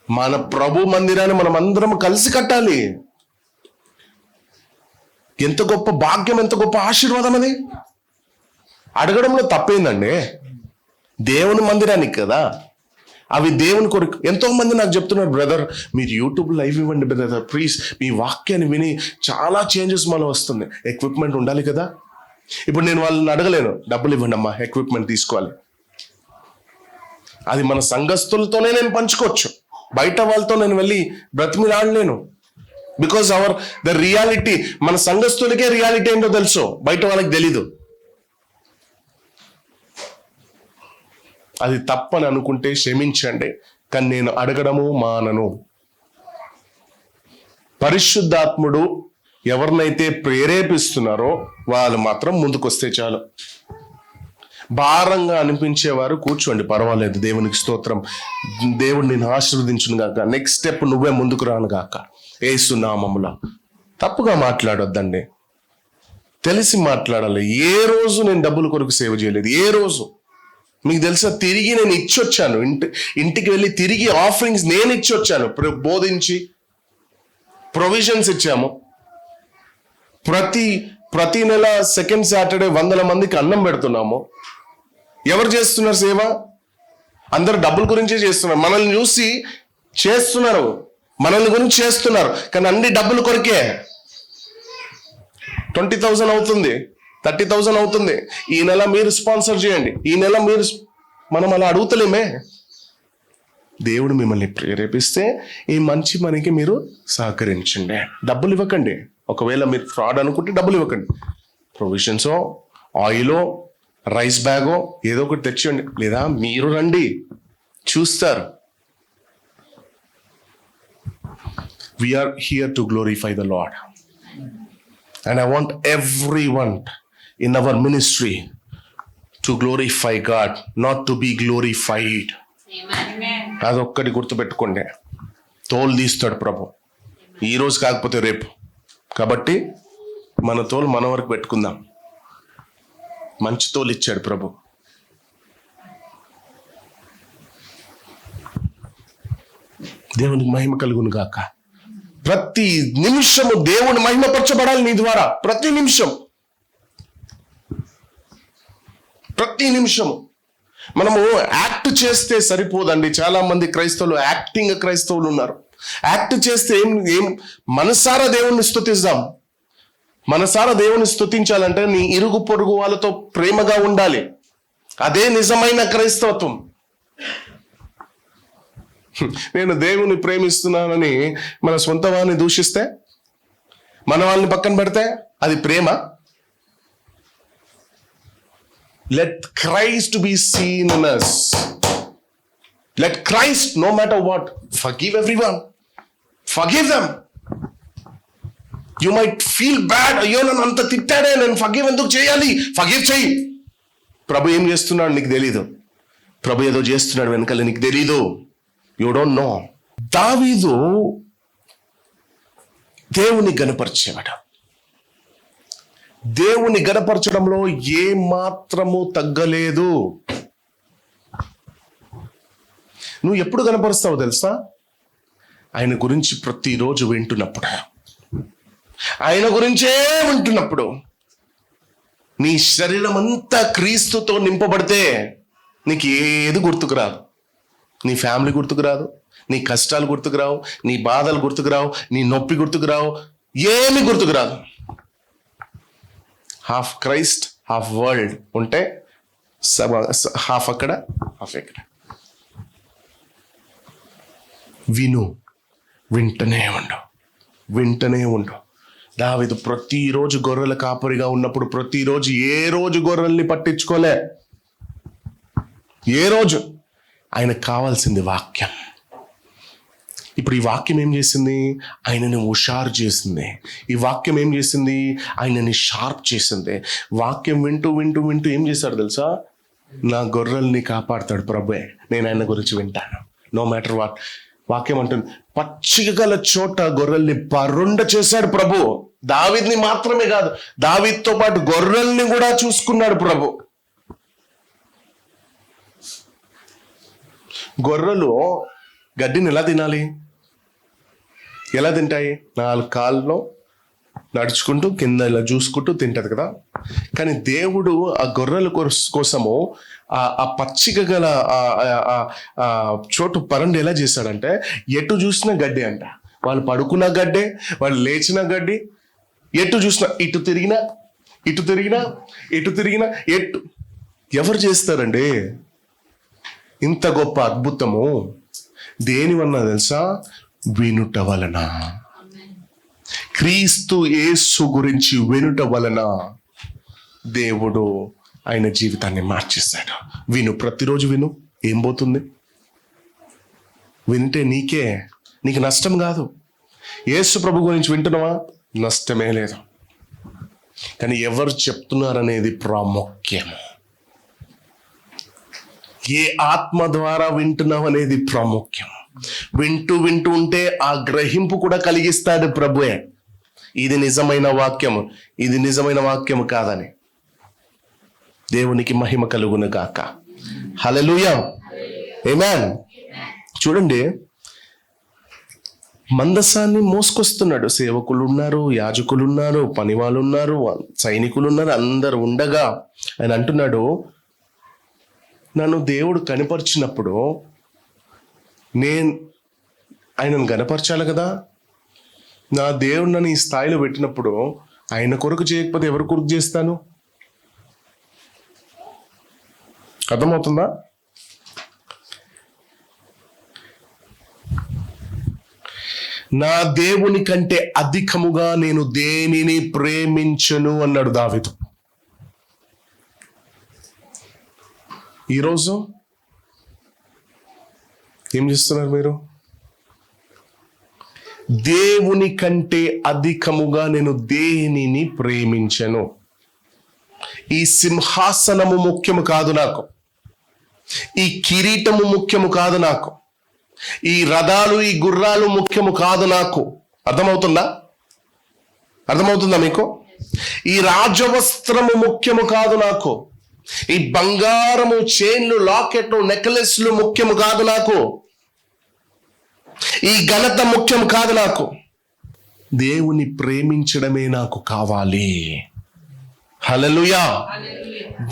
మన ప్రభు మందిరాన్ని మనం అందరం కలిసి కట్టాలి. ఎంత గొప్ప భాగ్యం, ఎంత గొప్ప ఆశీర్వాదం అది. అడగడంలో తప్పేందండి? దేవుని మందిరానికి కదా అవి, దేవుని కొరకు. ఎంతో మంది నాకు చెప్తున్నారు, బ్రదర్ మీరు యూట్యూబ్ లైవ్ ఇవ్వండి బ్రదర్ ప్లీజ్, మీ వాక్యాన్ని విని చాలా చేంజెస్ మనలో వస్తుంది. ఎక్విప్మెంట్ ఉండాలి కదా. ఇప్పుడు నేను వాళ్ళని అడగలేను, డబ్బులు ఇవ్వండి అమ్మా ఎక్విప్మెంట్ తీసుకోవాలి. అది మన సంఘస్థులతోనే నేను పంచుకోవచ్చు, బయట వాళ్ళతో నేను వెళ్ళి బ్రతిమిలాడలేను. బికాజ్ ద రియాలిటీ, మన సంఘస్థులకే రియాలిటీ ఏంటో తెలుసు, బయట వాళ్ళకి తెలీదు. అది తప్పని అనుకుంటే క్షమించండి, కానీ నేను అడగడము మానను. పరిశుద్ధాత్ముడు ఎవరినైతే ప్రేరేపిస్తున్నారో వాళ్ళు మాత్రం ముందుకొస్తే చాలు. భారంగా అనిపించేవారు కూర్చోండి, పర్వాలేదు, దేవునికి స్తోత్రం, దేవుడు నిన్ను ఆశీర్వదించును గాక, నెక్స్ట్ స్టెప్ నువ్వే ముందుకు రాను గాక, యేసు నామములో. తప్పుగా మాట్లాడొద్దండి, తెలిసి మాట్లాడాలి. ఏ రోజు నేను డబ్బుల కొరకు సేవ చేయలేదు. ఏ రోజు మీకు తెలుసా, తిరిగి నేను ఇచ్చొచ్చాను. ఇంటికి వెళ్ళి తిరిగి ఆఫరింగ్స్ నేను ఇచ్చొచ్చాను, బోధించి ప్రొవిజన్స్ ఇచ్చాము. ప్రతి నెల సెకండ్ సాటర్డే 100 మందికి అన్నం పెడుతున్నాము. ఎవరు చేస్తున్నారు సేవ? అందరు డబ్బుల గురించే చేస్తున్నారు. మనల్ని చూసి చేస్తున్నారు, మనల్ని గురించి చేస్తున్నారు, కానీ అన్ని డబ్బుల కొరకే. 20,000 అవుతుంది, 30,000 అవుతుంది. ఈ నెల మీరు స్పాన్సర్ చేయండి, ఈ నెల మీరు. మనం అలా అడుగుతలేమే. దేవుడు మిమ్మల్ని ప్రేరేపిస్తే ఈ మంచి మనకి మీరు సహకరించండి. డబ్బులు ఇవ్వకండి. ఒకవేళ మీరు ఫ్రాడ్ అనుకుంటే డబ్బులు ఇవ్వకండి. ప్రొవిజన్సో, ఆయిలో, రైస్ బ్యాగో ఏదో ఒకటి తెచ్చండి. లేదా మీరు రండి, చూస్తారు. We are here to glorify the Lord. And I want everyone in our ministry to glorify God, not to be glorified. అదొక్కటి గుర్తుపెట్టుకోండి. తోలు తీస్తాడు ప్రభు, ఈ రోజు కాకపోతే రేపు. కాబట్టి మన తోలు మన వరకు పెట్టుకుందాం. మంచి తోలు ఇచ్చాడు ప్రభు. దేవునికి మహిమ కలుగును గాక. ప్రతి నిమిషము దేవుని మహిమపరచబడాలి నీ ద్వారా. ప్రతి నిమిషము మనము యాక్ట్ చేస్తే సరిపోదండి. చాలా మంది క్రైస్తవులు యాక్టింగ్ క్రైస్తవులు ఉన్నారు. యాక్ట్ చేస్తే ఏం మనసారా దేవుణ్ణి స్తుతిద్దాం. మనసారా దేవుని స్తుతించాలంటే నీ ఇరుగు పొరుగు వాళ్ళతో ప్రేమగా ఉండాలి. అదే నిజమైన క్రైస్తవత్వం. నేను దేవుని ప్రేమిస్తున్నానని మన సొంత వాళ్ళని దూషిస్తే, మన వాళ్ళని పక్కన పెడితే అది ప్రేమ? Let Christ be seen in us. Let Christ, no matter what, forgive everyone, forgive them. You might feel bad, అయ్యో నన్ను అంత తిట్టాడే, నేను ఫర్గివ్ ఎందుకు చేయాలి? ఫర్గివ్ చెయ్యి. ప్రభు ఏం చేస్తున్నాడు నీకు తెలీదు. ప్రభు ఏదో చేస్తున్నాడు వెనకాల, నీకు తెలీదు. You don't know. దావీదు దేవుని గణపరిచేవాడు. దేవుని గణపరచడంలో ఏ మాత్రము తగ్గలేదు. నువ్వు ఎప్పుడు గణపరుస్తావు తెలుసా? ఆయన గురించి ప్రతిరోజు వింటున్నప్పుడు, ఆయన గురించే వింటున్నప్పుడు. నీ శరీరం అంతా క్రీస్తుతో నింపబడితే నీకు ఏది గుర్తుకు రాదు. నీ ఫ్యామిలీ గుర్తుకు రాదు, నీ కష్టాలు గుర్తుకు రావు, నీ బాధలు గుర్తుకు రావు, నీ నొప్పి గుర్తుకు రావు, ఏమి గుర్తుకు రాదు. హాఫ్ క్రైస్ట్ హాఫ్ వరల్డ్ ఉంటే హాఫ్ అక్కడ హాఫ్ ఇక్కడ. వింటనే ఉండు. దావీదు ప్రతిరోజు గొర్రెల కాపరిగా ఉన్నప్పుడు ప్రతిరోజు ఏ రోజు గొర్రెల్ని పట్టించుకోలే. ఏ రోజు ఆయనకు కావాల్సింది వాక్యం. ఇప్పుడు ఈ వాక్యం ఏం చేసింది? ఆయనని హుషారు చేసింది. ఈ వాక్యం ఏం చేసింది? ఆయనని షార్ప్ చేసింది. వాక్యం వింటూ వింటూ వింటూ ఏం చేశాడు తెలుసా? నా గొర్రెల్ని కాపాడుతాడు ప్రభువే, నేను ఆయన గురించి వింటాను, నో మ్యాటర్ వాట్. వాక్యం అంటుంది, పచ్చిక గల చోట గొర్రెల్ని పరుండ చేశాడు ప్రభు. దావీదుని మాత్రమే కాదు, దావీదుతో పాటు గొర్రెల్ని కూడా చూసుకున్నాడు ప్రభు. గొర్రెలు గడ్డిని ఎలా తినాలి? ఎలా తింటాయి? 4 కాళ్ళలో నడుచుకుంటూ కింద ఇలా చూసుకుంటూ తింటది కదా. కానీ దేవుడు ఆ గొర్రెల కోసము ఆ పచ్చిక గల చోటు పరండి ఎలా చేశాడంటే, ఎటు చూసినా గడ్డి అంట. వాళ్ళు పడుకున్న గడ్డే, వాళ్ళు లేచిన గడ్డి. ఎటు చూసినా, ఇటు తిరిగినా ఎటు. ఎవరు చేస్తారండి ఇంత గొప్ప అద్భుతము? దేనివల్ల తెలుసా? వినుట వలన. క్రీస్తు యేసు గురించి వినుట వలన దేవుడు ఆయన జీవితాన్ని మార్చేస్తాడు. ప్రతిరోజు విను. ఏం పోతుంది? వింటే నీకు నష్టం కాదు. యేసు ప్రభు గురించి వింటున్నావా? నష్టమే లేదు. కానీ ఎవరు చెప్తున్నారనేది ప్రాముఖ్యము. ఏ ఆత్మ ద్వారా వింటున్నావు అనేది ప్రాముఖ్యం. వింటూ ఉంటే ఆ గ్రహింపు కూడా కలిగిస్తాడు ప్రభువే. ఇది నిజమైన వాక్యము, ఇది నిజమైన వాక్యము కాదని. దేవునికి మహిమ కలుగును గాక. హల్లెలూయా, ఆమేన్. చూడండి, మందసాన్ని మోసుకొస్తున్నాడు. సేవకులు ఉన్నారు, యాజకులు ఉన్నారు, పనివాళ్ళు ఉన్నారు, సైనికులు ఉన్నారు, అందరు ఉండగా ఆయన అంటున్నాడు, నన్ను దేవుడు కనపరిచినప్పుడు నేను ఆయనను గనపరచాలి కదా. నా దేవుడు నన్ను ఈ స్థాయిలో పెట్టినప్పుడు ఆయన కొరకు చేయకపోతే ఎవరి కొరకు చేస్తాను? అర్థమవుతుందా? నా దేవుని కంటే అధికముగా నేను దేనిని ప్రేమించను అన్నాడు దావీదు. ఈరోజు ఏం చేస్తున్నారు మీరు? దేవుని కంటే అధికముగా నేను దేనిని ప్రేమించను. ఈ సింహాసనము ముఖ్యము కాదు నాకు, ఈ కిరీటము ముఖ్యము కాదు నాకు, ఈ రథాలు ఈ గుర్రాలు ముఖ్యము కాదు నాకు. అర్థమవుతుందా మీకు? ఈ రాజవస్త్రము ముఖ్యము కాదు నాకు, ఈ బంగారము చైన్లు లాకెట్లు నెక్లెస్లు ముఖ్యము కాదు నాకు, ఈ ఘనత ముఖ్యం కాదు నాకు. దేవుని ప్రేమించడమే నాకు కావాలి. హల్లెలూయా.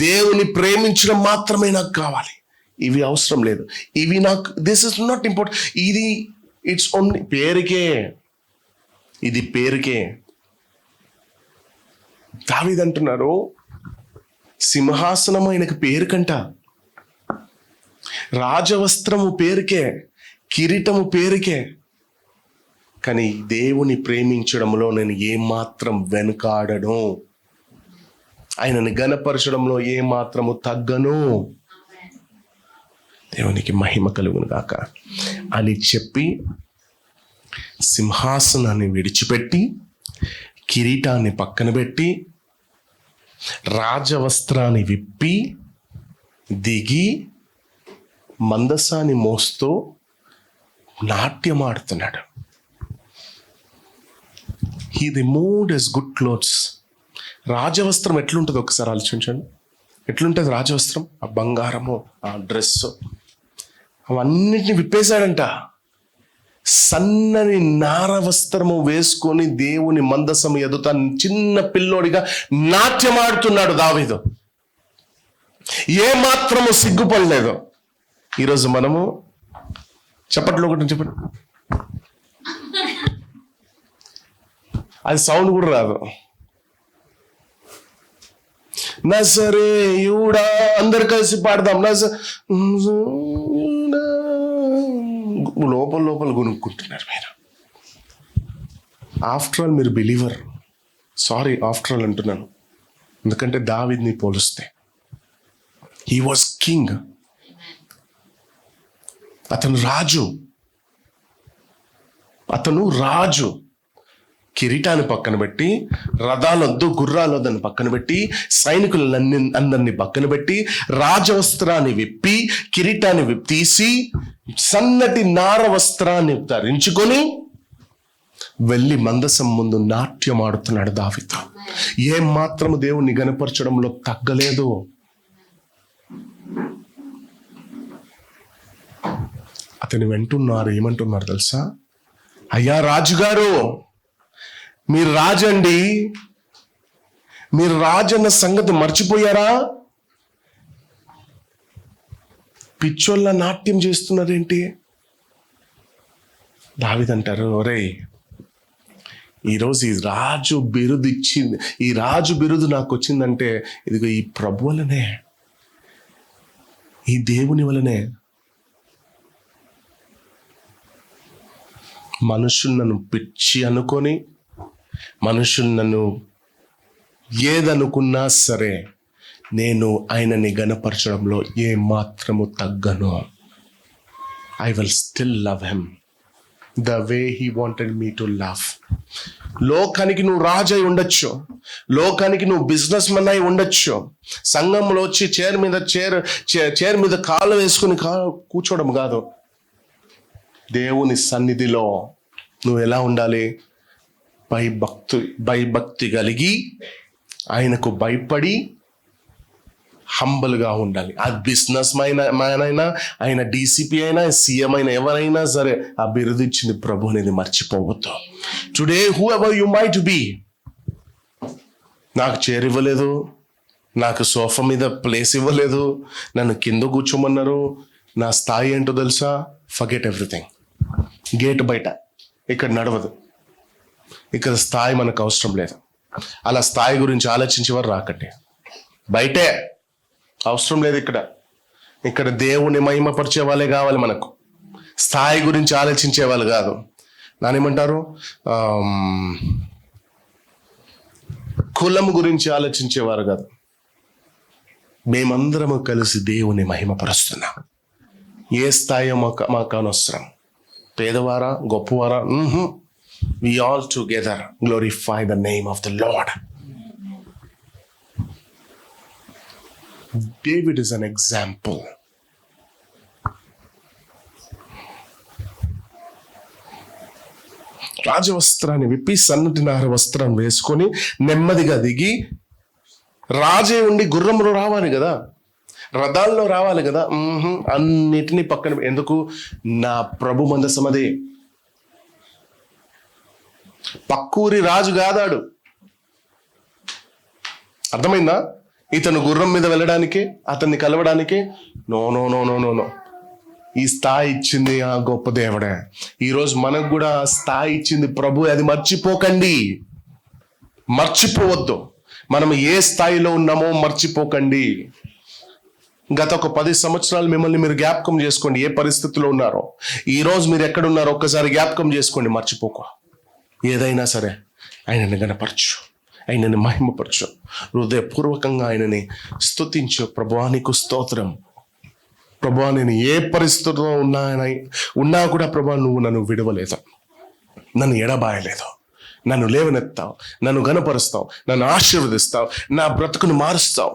దేవుని ప్రేమించడం మాత్రమే నాకు కావాలి. ఇవి అవసరం లేదు, ఇవి నాకు దిస్ ఇస్ నాట్ ఇంపార్టెంట్. ఇది ఇట్స్ ఓన్లీ పేరుకే, ఇది పేరుకే. దావీదు అంటున్నారు, సింహాసనము ఆయనకు పేరుకంట, రాజవస్త్రము పేరుకే, కిరీటము పేరుకే, కానీ దేవుని ప్రేమించడంలో నేను ఏమాత్రం వెనుకాడను, ఆయనని గణపరచడంలో ఏమాత్రము తగ్గను. దేవునికి మహిమ కలుగును గాక అని చెప్పి సింహాసనాన్ని విడిచిపెట్టి కిరీటాన్ని పక్కన పెట్టి రాజవస్త్రాన్ని విప్పి దిగి మందసాన్ని మోస్తూ నాట్యమాడుతున్నాడు. He removed his good clothes. రాజవస్త్రం ఎట్లుంటుంది ఒకసారి ఆలోచించండి. ఎట్లుంటుంది రాజవస్త్రం? ఆ బంగారము, ఆ డ్రెస్, అవన్నిటిని విప్పేశాడంట. సన్నని నార వస్త్రము వేసుకొని దేవుని మందసం ఎదుట చిన్న పిల్లోడిగా నాట్యమాడుతున్నాడు దావీదు. ఏమాత్రము సిగ్గుపడలేదు. ఈరోజు మనము చప్పట్లు ఒకటి చెప్పండి, అది సౌండ్ కూడా రాదు. నజరేయుడా అందరు కలిసి పాడదాం. లోపల కొనుక్కుంటున్నారు మీరు. ఆఫ్టర్ ఆల్ మీరు బిలీవర్. సారీ ఆఫ్టర్ ఆల్ అంటున్నాను, ఎందుకంటే దావీదుని పోలిస్తే హీ వాజ్ కింగ్. అతను రాజు. కిరీటాన్ని పక్కన పెట్టి, రథాలొద్దు గుర్రాలొద్దని పక్కన పెట్టి, సైనికులన్నీ అందరినీ పక్కన పెట్టి, రాజవస్త్రాన్ని విప్పి కిరీటాన్ని తీసి సన్నటి నార వస్త్రాన్ని ధరించుకొని వెళ్ళి మందసం ముందు నాట్యం ఆడుతున్నాడు దావీదు. ఏం మాత్రము దేవుణ్ణి గణపరచడంలో తగ్గలేదు. అతని వెంటున్నారు, ఏమంటున్నారు తెలుసా? అయ్యా రాజుగారు, మీరు రాజండి, మీరు రాజన్న సంగతి మర్చిపోయారా? పిచ్చోళ్ళ నాట్యం చేస్తున్నారేంటి? దావీదు అంటారు, ఒరేయ్ ఈరోజు ఈ రాజు బిరుదు ఇచ్చింది, ఈ రాజు బిరుదు నాకు వచ్చిందంటే ఇదిగో ఈ ప్రభు వలనే, ఈ దేవుని వలనే. మనుషులు నన్ను పిచ్చి అనుకొని, మనుషులు నన్ను ఏదనుకున్నా సరే నేను ఆయనని గణపరచడంలో ఏ మాత్రము తగ్గను. I will still love him the way he wanted me to love. లోకానికి నువ్వు రాజు అయి ఉండొచ్చు, లోకానికి నువ్వు బిజినెస్ మెన్ అయి ఉండొచ్చు, సంఘంలో వచ్చి చైర్ మీద కాళ్ళు వేసుకుని కూర్చోవడం కాదు. దేవుని సన్నిధిలో నువ్వు ఎలా ఉండాలి? భయభక్తి కలిగి, ఆయనకు భయపడి, హంబల్గా ఉండాలి. ఆ బిజినెస్ మ్యాన్ అయినా, ఆయన డీసీపీ అయినా, సీఎం అయినా, ఎవరైనా సరే ఆ బిరుదు ఇచ్చింది ప్రభు అనేది మర్చిపోవద్దు. Today whoever you might be, నాకు చైర్ ఇవ్వలేదు, నాకు సోఫా మీద ప్లేస్ ఇవ్వలేదు, నన్ను కింద కూర్చోమన్నారు, నా స్థాయి ఏంటో తెలుసా? Forget everything. గేట్ బయట, ఇక్కడ నడవదు, ఇక్కడ స్థాయి మనకు అవసరం లేదు. అలా స్థాయి గురించి ఆలోచించేవారు రాకండి. బయటే అవసరం లేదు. ఇక్కడ దేవుని మహిమపరిచే వాళ్ళే కావాలి మనకు. స్థాయి గురించి ఆలోచించే వాళ్ళు కాదు. దానేమంటారు, కులం గురించి ఆలోచించేవారు కాదు. మేమందరము కలిసి దేవుని మహిమపరుస్తున్నాం. ఏ స్థాయి మాకు అనవసరం. పేదవారా, గొప్పవారా, we all together glorify the name of the Lord. David is an example. రాజవస్త్రాన్ని విప్పి సన్నటి నార వస్త్రాన్ని వేసుకొని నెమ్మదిగా దిగి, రాజే ఉండి గుర్రంలో రావాలి కదా, రథాల్లో రావాలి కదా. అన్నిటినీ పక్కన ఎందుకు? నా ప్రభు మందసమదే. పక్కూరి రాజు కాదాడు. అర్థమైందా? ఇతను గుర్రం మీద వెళ్ళడానికి, అతన్ని కలవడానికి no no no no no no. ఈ స్థాయి ఇచ్చింది ఆ గొప్ప దేవుడే. ఈరోజు మనకు కూడా స్థాయి ఇచ్చింది ప్రభు. అది మర్చిపోకండి, మర్చిపోవద్దు. మనం ఏ స్థాయిలో ఉన్నామో మర్చిపోకండి. గత ఒక 10 సంవత్సరాలు మిమ్మల్ని మీరు జ్ఞాపకం చేసుకోండి. ఏ పరిస్థితిలో ఉన్నారో, ఈరోజు మీరు ఎక్కడున్నారో ఒక్కసారి జ్ఞాపకం చేసుకోండి. మర్చిపోకు. ఏదైనా సరే ఆయనని గణపరచు, ఆయనని మహిమపరచు, హృదయపూర్వకంగా ఆయనని స్తుతించు. ప్రభువా నీకు స్తోత్రం. ప్రభువా నేను ఏ పరిస్థితుల్లో ఉన్నా కూడా ప్రభువా నువ్వు నన్ను విడవలేదు, నన్ను ఎడబాయలేదు, నన్ను లేవనెత్తావు, నన్ను గణపరుస్తావు, నన్ను ఆశీర్వదిస్తావు, నా బ్రతుకును మారుస్తావు,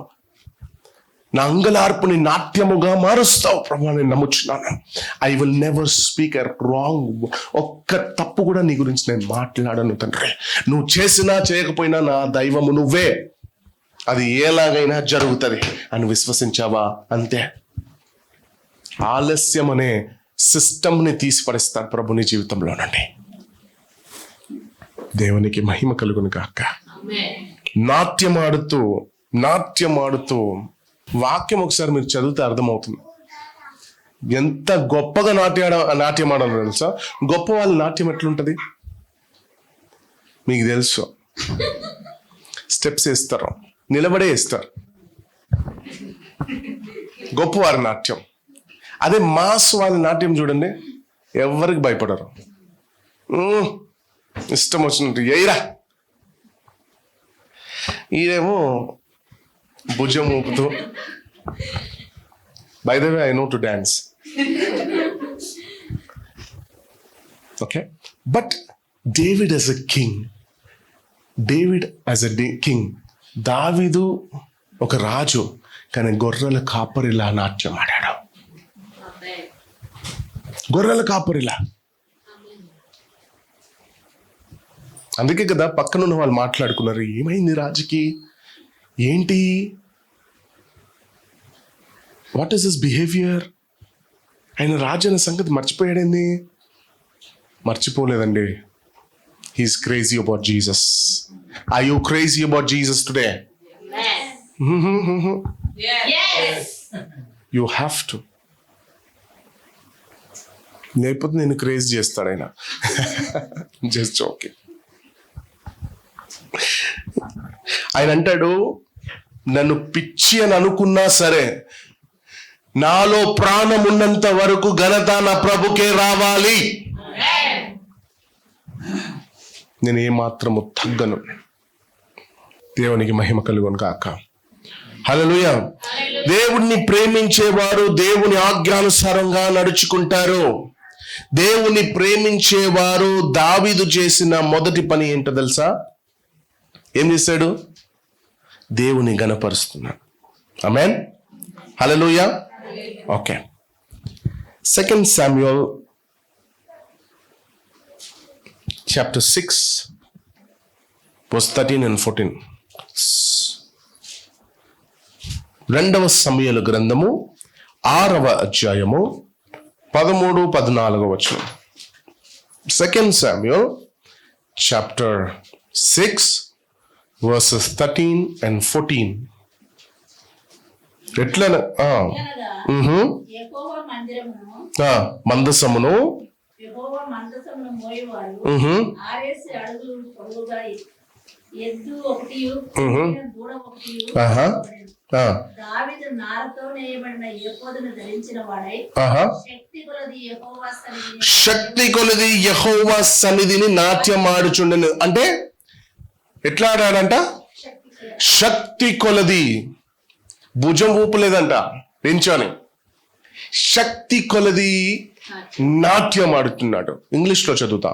నా అంగలార్పుని నాట్యముగా మారుస్తావు. ప్రభువా నేను నమ్ముచున్నాను. I will never speak a wrong. ఒక్క తప్పు కూడా నీ గురించి నేను మాట్లాడను తండ్రి. నువ్వు చేసినా చేయకపోయినా నా దైవము నువ్వే, అది ఎలాగైనా జరుగుతుంది అని విశ్వసించావా? అంతే. ఆలస్యం అనే సిస్టమ్ని తీసి పడేస్తాడు ప్రభు నీ జీవితంలో నుండి. దేవునికి మహిమ కలుగును గాక. నాట్యమాడుతూ వాక్యం ఒకసారి మీరు చదివితే అర్థమవుతుంది. ఎంత గొప్పగా నాట్యం ఆడాలో తెలుసా? గొప్ప వాళ్ళ నాట్యం ఎట్లుంటది మీకు తెలుసు. స్టెప్స్ వేస్తారు, నిలబడే వేస్తారు. గొప్పవారి నాట్యం. అదే మాస్ వాళ్ళ నాట్యం చూడండి, ఎవరికి భయపడరు. ఇష్టం వచ్చినట్టు ఎయిరా. ఈడేమో భుజం ఊపుతూ, by the way I know to dance. Okay, but David as a king, దావీదు ఒక రాజు, కానీ గొర్రెల కాపరిలా నాట్యం ఆడాడు. గొర్రెల కాపరిలా. అందుకే కదా పక్కనున్న వాళ్ళు మాట్లాడుకున్నారు, ఏమైంది రాజుకి, ఏంటి, వాట్ ఈస్ దిస్ బిహేవియర్? ఆయన రాజు అనే సంగతి మర్చిపోయాడండి. మర్చిపోలేదండి. He is crazy about Jesus. Are you crazy about Jesus today? You have to. లేకపోతే నేను క్రేజ్ చేస్తాడు ఆయన. Just joking. ఆయన అంటాడు, నన్ను పిచ్చి అని అనుకున్నా సరే, నాలో ప్రాణం ఉన్నంత వరకు ఘనత నా ప్రభుకే రావాలి. నేను ఏమాత్రము తగ్గను. దేవునికి మహిమ కలుగును గాక. హల్లెలూయా. దేవుణ్ణి ప్రేమించేవారు దేవుని ఆజ్ఞానుసారంగా నడుచుకుంటారు. దేవుని ప్రేమించేవారు, దావీదు చేసిన మొదటి పని ఏంటో తెలుసా? ఏం చేశాడు? దేవుని గణపరుస్తున్నాడు. ఆమేన్. హల్లెలూయా. Okay, 2 Samuel chapter 6 verse 13 and 14. రెండవ సమూయేలు గ్రంథము 6వ అధ్యాయము 13-14 వచనం. 2 Samuel chapter 6 verses 13 and 14. ఎట్లా అనగా యెహోవా మందిరమును మందసమును యెహోవా మందసమును మోయువారు 6 అడుగులు పొడవుగా ఎద్దు ఒకటియు దూడ ఒకటియు దావీదు నారతో నేయబడిన ఏఫోదును ధరించిన వాడై శక్తి కొలది యెహోవా సన్నిధిని నాట్యం ఆడుచుండెను. అంటే ఎట్లా ఆడాడంట? శక్తి కొలది. భుజం ఊపలేదంట నించొని, శక్తి కొలది నాట్యం ఆడుతున్నాడు. ఇంగ్లీష్ లో చదువుతా.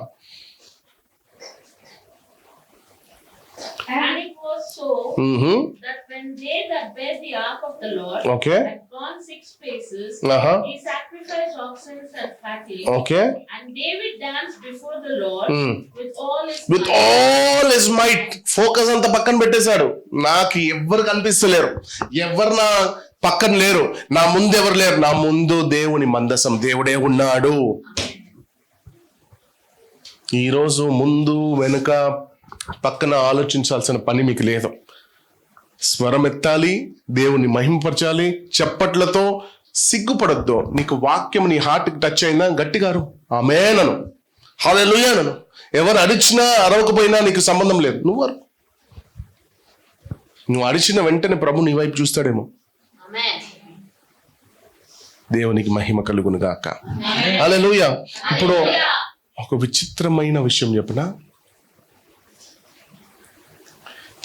And it was so that when they that bare the ark of the Lord had gone 6 paces, he sacrificed oxen and fatling. And David danced before the Lord with all his might. Focus అంతా పక్కన పెట్టేశాడు. నాకు ఎవ్వరు కనిపిస్తలేరు, ఎవరు నా పక్కన లేరు, నా ముందు ఎవరు లేరు, నా ముందు దేవుని మందసం, దేవుడే ఉన్నాడు. ఈరోజు ముందు వెనుక పక్కన ఆలోచించాల్సిన పని మీకు లేదు. స్వరం ఎత్తాలి, దేవుని మహిమపరచాలి, చప్పట్లతో. సిగ్గుపడొద్దు. నీకు వాక్యం నీ హార్ట్కి టచ్ అయిందా, గట్టిగారు ఆమేనను, హల్లెలూయా నను. ఎవరు అరిచినా అరవకపోయినా నీకు సంబంధం లేదు. నువ్వు అరిచిన వెంటనే ప్రభు నీ వైపు చూస్తాడేమో. దేవునికి మహిమ కలుగును గాక. హల్లెలూయా. ఇప్పుడు ఒక విచిత్రమైన విషయం చెప్పిన,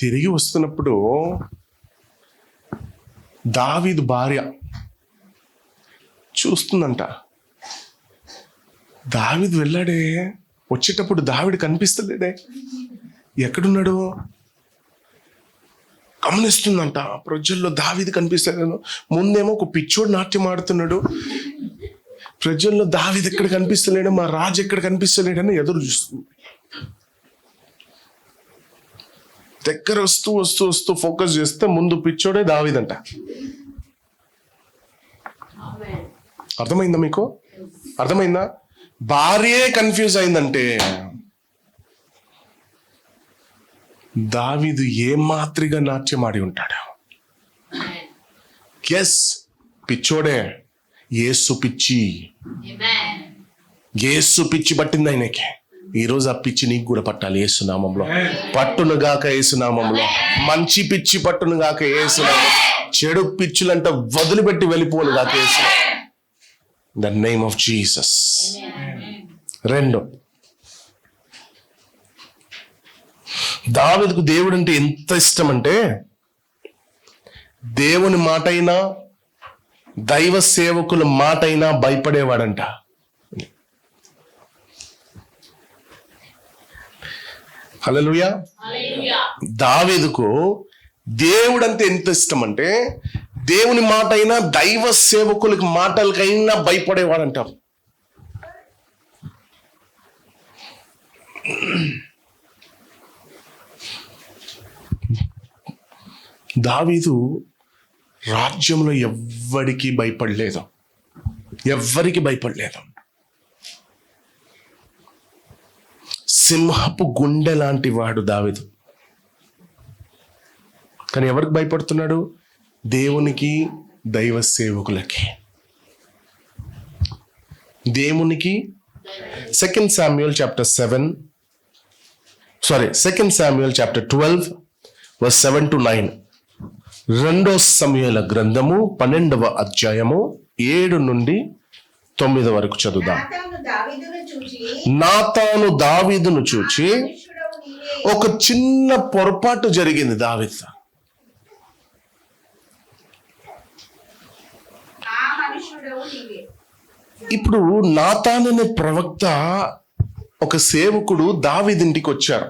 తిరిగి వస్తున్నప్పుడు దావీదు భార్య చూస్తుందంట. దావీదు వెళ్ళాడే, వచ్చేటప్పుడు దావీదు కనిపిస్తలేడే, ఎక్కడున్నాడు గమనిస్తుందంట. ప్రజల్లో దావీదు కనిపిస్తలేదు. ముందేమో ఒక పిచ్చోడు నాట్యం ఆడుతున్నాడు, ప్రజల్లో దావీదు ఎక్కడ కనిపిస్తలేడు, మా రాజు ఎక్కడ కనిపిస్తలేడని ఎదురు చూస్తుంది. దగ్గర వస్తూ వస్తూ వస్తూ ఫోకస్ చేస్తే ముందు పిచ్చోడే దావీదంట. అర్థమైందా మీకు? అర్థమైందా? భార్యే కన్ఫ్యూజ్ అయిందంటే దావీదు ఏమాత్రిగా నాట్యం ఆడి ఉంటాడు. ఎస్, పిచ్చోడే. యేసు పిచ్చి, యేసు పిచ్చి పట్టింది ఆయనకి. ఈ రోజు ఆ పిచ్చి నీకు కూడా పట్టాలి యేసునామంలో. పట్టును గాక యేసునామంలో. మంచి పిచ్చి పట్టును గాక యేసునామం. చెడు పిచ్చులంట వదిలిపెట్టి వెళ్ళిపోను గాక Yesu. The name of Jesus. 2, దావీదుకు దేవుడు అంటే ఎంత ఇష్టం అంటే, దేవుని మాట అయినా దైవ సేవకుల మాట అయినా భయపడేవాడంట. హల్లెలూయా. దావీదుకు దేవుడు అంటే ఎంత ఇష్టం అంటే, దేవుని మాట అయినా దైవ సేవకులకి మాటలకైనా భయపడేవాడంటారు. దావీదు రాజ్యంలో ఎవ్వడికి భయపడలేదు, ఎవ్వరికి భయపడలేదు. సింహపు గుండె లాంటి వాడు దావీదు. కానీ ఎవరికి భయపడుతున్నాడు? దేవునికి, దైవ సేవకులకి. దేవునికి 2 Samuel chapter 12 verse 7-9. 2 సమూయేల గ్రంథము 12వ అధ్యాయము 7-9 వరకు చదువుదాం. నాతాను దావీదును చూచి, ఒక చిన్న పొరపాటు జరిగింది దావీదు. ఇప్పుడు నాతాను అనే ప్రవక్త, ఒక సేవకుడు దావీదింటికి వచ్చారు.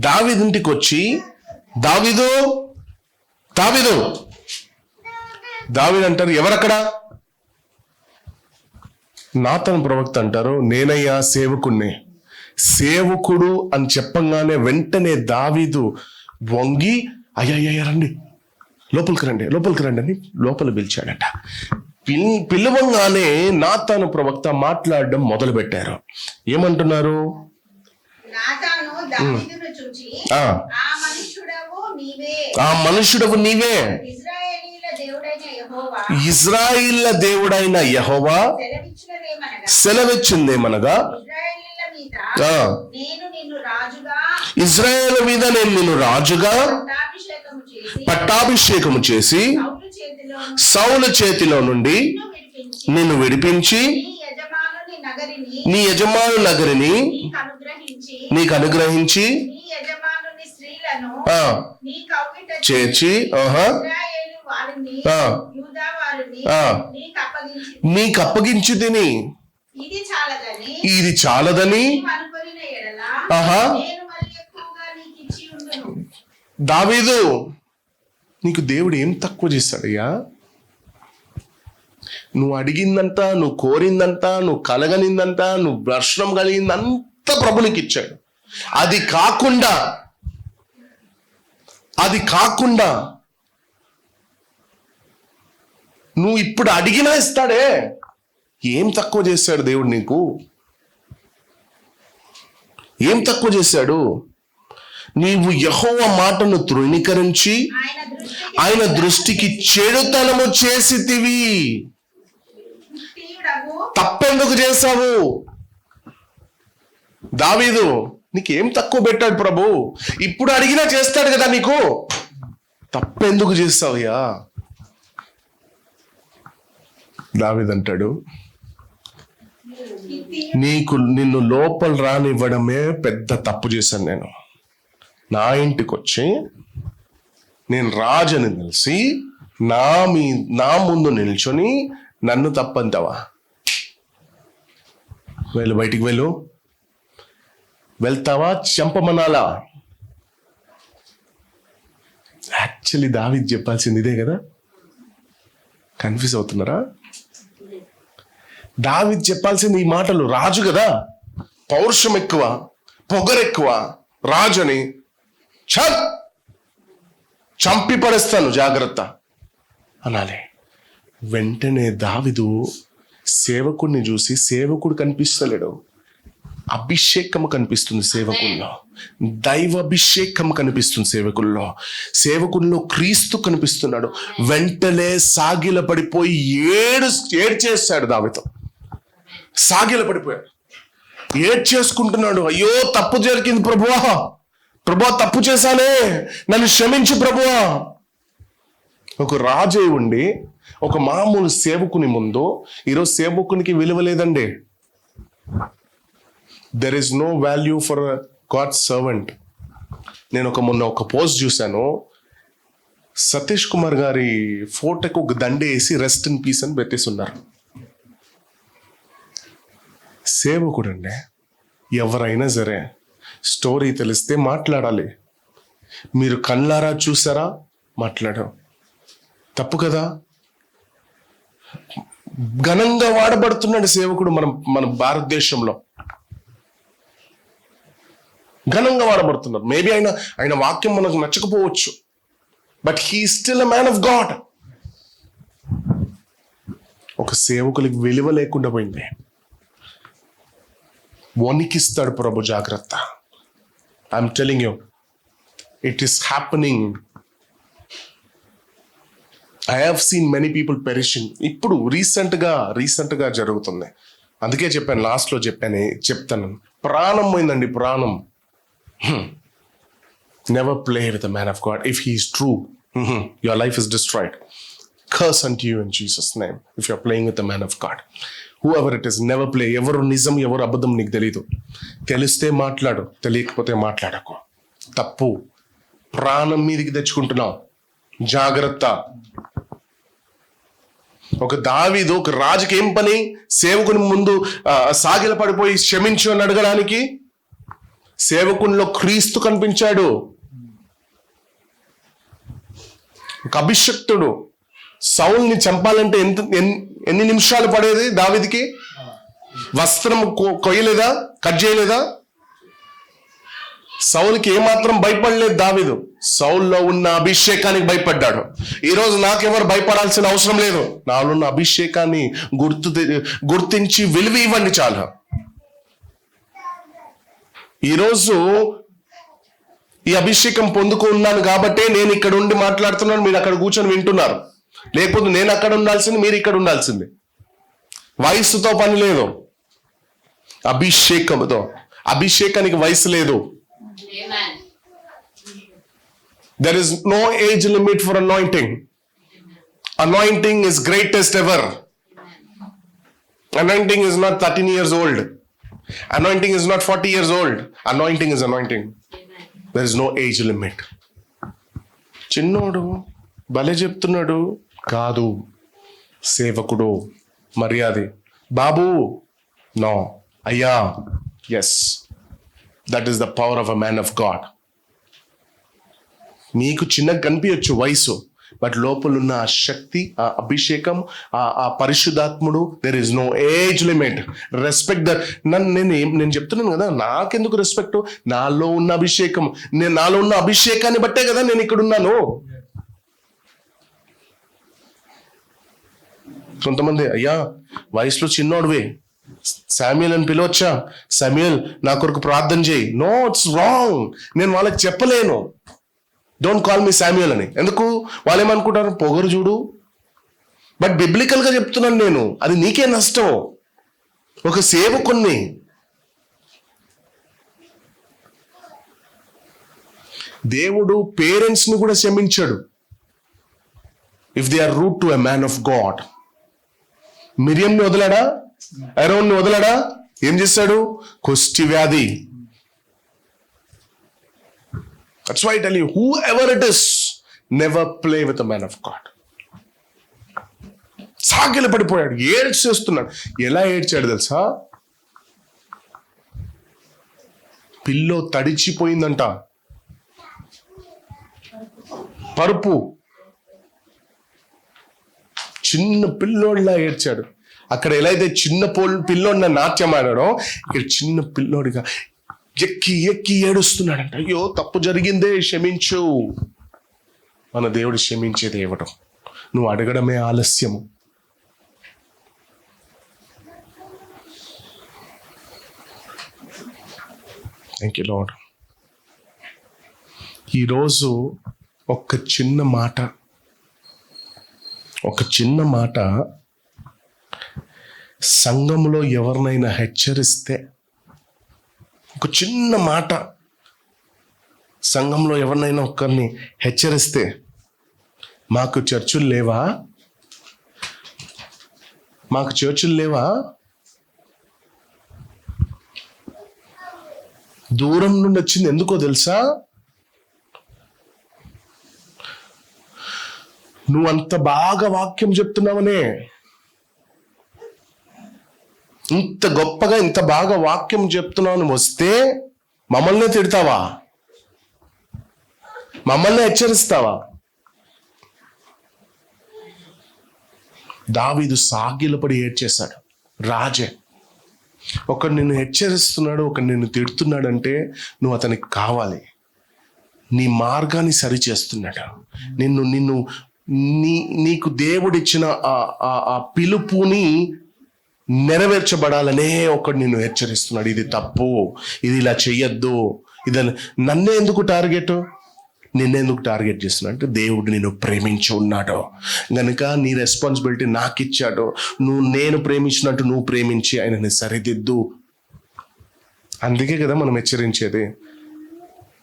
దావీదింటికి వచ్చి, దావీదు దావీదు దావీదు అంటారు. ఎవరక్కడ? నాతాను ప్రవక్త అంటారు, నేనయ్యా సేవకుణ్ణి. సేవకుడు అని చెప్పంగానే వెంటనే దావీదు వంగి, అయ్యా రండి, లోపలికి రండి అని లోపల పిలిచాడట. పిలవంగానే నాతాను ప్రవక్త మాట్లాడడం మొదలు పెట్టారు. ఏమంటున్నారు? నాతాను దావీదును చూచి, ఆ మనుషుడవు నీవే, ఇశ్రాయేలీయుల దేవుడైన యెహోవా సెలవిచ్చిందేమనగా, ఇశ్రాయేలు మీద నేను నిన్ను రాజుగా పట్టాభిషేకము చేసి సౌలు చేతిలో నుండి నిన్ను విడిపించి నీ యజమాను నగరిని నీకు అనుగ్రహించి చేర్చి నీకు అప్పగించు తిని ఇది చాలదని దావీదు, నీకు దేవుడు ఏం తక్కువ చేస్తాడయ్యా? నువ్వు అడిగిందంతా, నువ్వు కోరిందంతా, నువ్వు కలగనిందంతా, నువ్వు దర్శనం కలిగిందంతా ప్రభు నీకు ఇచ్చాడు. అది కాకుండా నువ్వు ఇప్పుడు అడిగినా ఇస్తాడే. ఏం తక్కువ చేశాడు దేవుడు నీకు? ఏం తక్కువ చేశాడు? నీవు యెహోవా మాటను తృణీకరించి ఆయన దృష్టికి చెడుతనము చేసితివి. తప్పెందుకు చేశావు? దావీదు, నీకేం తక్కువ పెట్టాడు ప్రభు? ఇప్పుడు అడిగినా చేస్తాడు కదా నీకు. తప్పెందుకు చేస్తావయ్యా? దావీదు అంటాడు, నిన్ను లోపల రానివ్వడమే పెద్ద తప్పు చేశాను. నేను నా ఇంటికి వచ్చి నేను రాజుని తెలిసి నా ముందు నిల్చొని నన్ను తప్పంటావా? బయటికి వెళ్తావా? చంపమనాలా? యాక్చువల్లీ దావీదు చెప్పాల్సింది ఇదే కదా. కన్ఫ్యూజ్ అవుతున్నారా? దావీదు చెప్పాల్సింది ఈ మాటలు. రాజు కదా, పౌరుషం ఎక్కువ, పొగరెక్కువ, రాజు అని చంపి పడేస్తాను, జాగ్రత్త అనాలి. వెంటనే దావీదు సేవకుడిని చూసి, సేవకుడు కనిపిస్తలేడు, అభిషేకము కనిపిస్తుంది సేవకుల్లో, దైవ అభిషేకం కనిపిస్తుంది సేవకుల్లో క్రీస్తు కనిపిస్తున్నాడు. వెంటనే సాగిల పడిపోయి ఏడ్చేస్తాడు దావీదు. సాగిల పడిపోయాడు, ఏడ్చేసుకుంటున్నాడు. అయ్యో, తప్పు జరిగింది ప్రభువా, తప్పు చేశానే, నన్ను క్షమించు ప్రభువా. ఒక రాజు ఉండి ఒక మామూలు సేవకుని ముందు, ఈరోజు సేవకునికి విలువ లేదండి. There is no value for God servant. నేను మొన్న ఒక పోస్ట్ చూశాను. సతీష్ కుమార్ గారి ఫోటోకి ఒక దండ వేసి రెస్ట్ ఇన్ పీస్ అని పెట్టేస్తున్నారు. సేవకుడు అండి, ఎవరైనా సరే స్టోరీ తెలిస్తే మాట్లాడాలి. మీరు కళ్ళారా చూసారా, మాట్లాడాం, తప్పు కదా. ఘనంగా వాడబడుతున్నాడు సేవకుడు మన భారతదేశంలో, ఘనంగా వాడబడుతున్నారు. మేబీ ఆయన వాక్యం మనకు నచ్చకపోవచ్చు, but he still a man of God. ఒక సేవకులకి విలువ లేకుండా పోయింది. వణికిస్తాడు ప్రభు, జాగ్రత్త. I'm telling you, it is happening. I have seen many people perishing. ఇప్పుడు రీసెంట్ గా జరుగుతుంది. అందుకే చెప్పాను, లాస్ట్ లో చెప్తాను, ప్రాణం పోయిందండి, ప్రాణం. Never play with the man of God. If he is true, your life is destroyed. Curse unto you in Jesus' name if you are playing with the man of God. Whoever it is, never play. ఎవరు నిజం ఎవరు అబద్ధం నీకు తెలీదు. తెలిస్తే మాట్లాడు, తెలియకపోతే మాట్లాడకు. తప్పు. ప్రాణం మీదికి తెచ్చుకుంటున్నావు, జాగ్రత్త. ఒక దావీదు, ఒక రాజుకి ఏం పని? సేవకుని ముందు సాగిల పడిపోయి క్షమించు అని అడగడానికి. సేవకునిలో క్రీస్తు కనిపించాడు. ఒక అభిషక్తుడు. సౌల్ని చంపాలంటే ఎన్ని నిమిషాలు పడేది దావీదుకి? వస్త్రం కొయ్యలేదా, కట్ చేయలేదా? సౌలుకి ఏమాత్రం భయపడలేదు దావీదు. సౌల్లో ఉన్న అభిషేకానికి భయపడ్డాడు. ఈరోజు నాకెవరు భయపడాల్సిన అవసరం లేదు. నాలో ఉన్న అభిషేకాన్ని గుర్తించి విలువ ఇవ్వండి చాలు. ఈరోజు ఈ అభిషేకం పొందుకున్నాను కాబట్టే నేను ఇక్కడ ఉండి మాట్లాడుతున్నాను, మీరు అక్కడ కూర్చొని వింటున్నారు. లేకపోతే నేను అక్కడ ఉండాల్సింది, మీరు ఇక్కడ ఉండాల్సింది. వయస్సుతో పని లేదు, అభిషేకంతో. అభిషేకానికి వయసు లేదు. Amen. There is no age limit for anointing. Anointing is greatest ever. Anointing is not 13 years old. Anointing is not 40 years old. Anointing is anointing. There is no age limit. చిన్నోడు భలే చెప్తున్నాడు కాదు, సేవకుడు మర్యాద. బాబు నో, అయ్యా yes. That is the power of a man of God. మీకు చిన్నగా కనిపించచ్చు వయసు, బట్ లోపల ఉన్న ఆ శక్తి, ఆ అభిషేకం, ఆ పరిశుద్ధాత్ముడు, there is no age limit. Respect that. నేను చెప్తున్నాను కదా, నాకెందుకు రెస్పెక్ట్? నాలో ఉన్న అభిషేకం, నాలో ఉన్న అభిషేకాన్ని బట్టే కదా నేను ఇక్కడ ఉన్నాను. కొంతమంది అయ్యా వయసులో చిన్నోడివే, శామ్యూల్ అని పిలవచ్చా? శామ్యూల్ నా కొరకు ప్రార్థన చేయి. No, it's wrong. నేను వాళ్ళకి చెప్పలేను, డోంట్ కాల్ మీ శామ్యూల్ అని. ఎందుకు? వాళ్ళు ఏమనుకుంటారు? పొగరు చూడు. బట్ బిబ్లికల్ గా చెప్తున్నాను నేను, అది నీకే నష్టం. ఒక సేవకుణ్ణి దేవుడు పేరెంట్స్ ని కూడా క్షమించాడు if they are rude to a man of God. మిరియంని వదిలాడా? అరోన్ని వదిలాడా? ఏం చేశాడు? కుష్టి వ్యాధి. That's why I tell you, whoever it is, never play with a man of God. సాగిల పడిపోయాడు, ఏడ్చేస్తున్నాడు. ఎలా ఏడ్చాడు తెలుసా? పిల్లో తడిచిపోయిందంట, పరుపు. చిన్న పిల్లోడిలా ఏడ్చాడు. అక్కడ ఎలా అయితే చిన్న పిల్లోడిన నాట్యం ఆడాడో, ఇక్కడ చిన్న పిల్లోడిగా ఎక్కి ఎక్కి ఏడుస్తున్నాడంట. అయ్యో తప్పు జరిగిందే, క్షమించు. మన దేవుడు క్షమించే దేవుడు. నువ్వు అడగడమే ఆలస్యము. Thank you Lord. ఈరోజు ఒక చిన్న మాట సంఘంలో ఎవరినైనా హెచ్చరిస్తే, ఒక చిన్న మాట సంఘంలో ఎవరినైనా ఒక్కరిని హెచ్చరిస్తే, మాకు చర్చులు లేవా, దూరం నుండి వచ్చింది. ఎందుకో తెలుసా? నువ్వు అంత బాగా వాక్యం చెప్తున్నావనే, ఇంత గొప్పగా ఇంత బాగా వాక్యం చెప్తున్నావు, వస్తే మమ్మల్నే తిడతావా? మమ్మల్ని హెచ్చరిస్తావా? దావీదు సాగిలపడి ఏడ్చేశాడు. రాజే ఒకడు నిన్ను హెచ్చరిస్తున్నాడు, ఒకడు నిన్ను తిడుతున్నాడు అంటే నువ్వు అతనికి కావాలి. నీ మార్గాన్ని సరి చేస్తున్నాడు. నీకు దేవుడిచ్చిన ఆ పిలుపుని నెరవేర్చబడాలనే ఒకడు నిన్ను హెచ్చరిస్తున్నాడు. ఇది తప్పు, ఇది ఇలా చెయ్యొద్దు. ఇది నన్నే ఎందుకు టార్గెట్ చేస్తున్నాడు అంటే దేవుడు నిన్ను ప్రేమించి ఉన్నాడు గనుక నీ రెస్పాన్సిబిలిటీ నాకు ఇచ్చాడు. నేను ప్రేమించినట్టు నువ్వు ప్రేమించి ఆయనని సరిదిద్దు. అందుకే కదా మనం హెచ్చరించేది.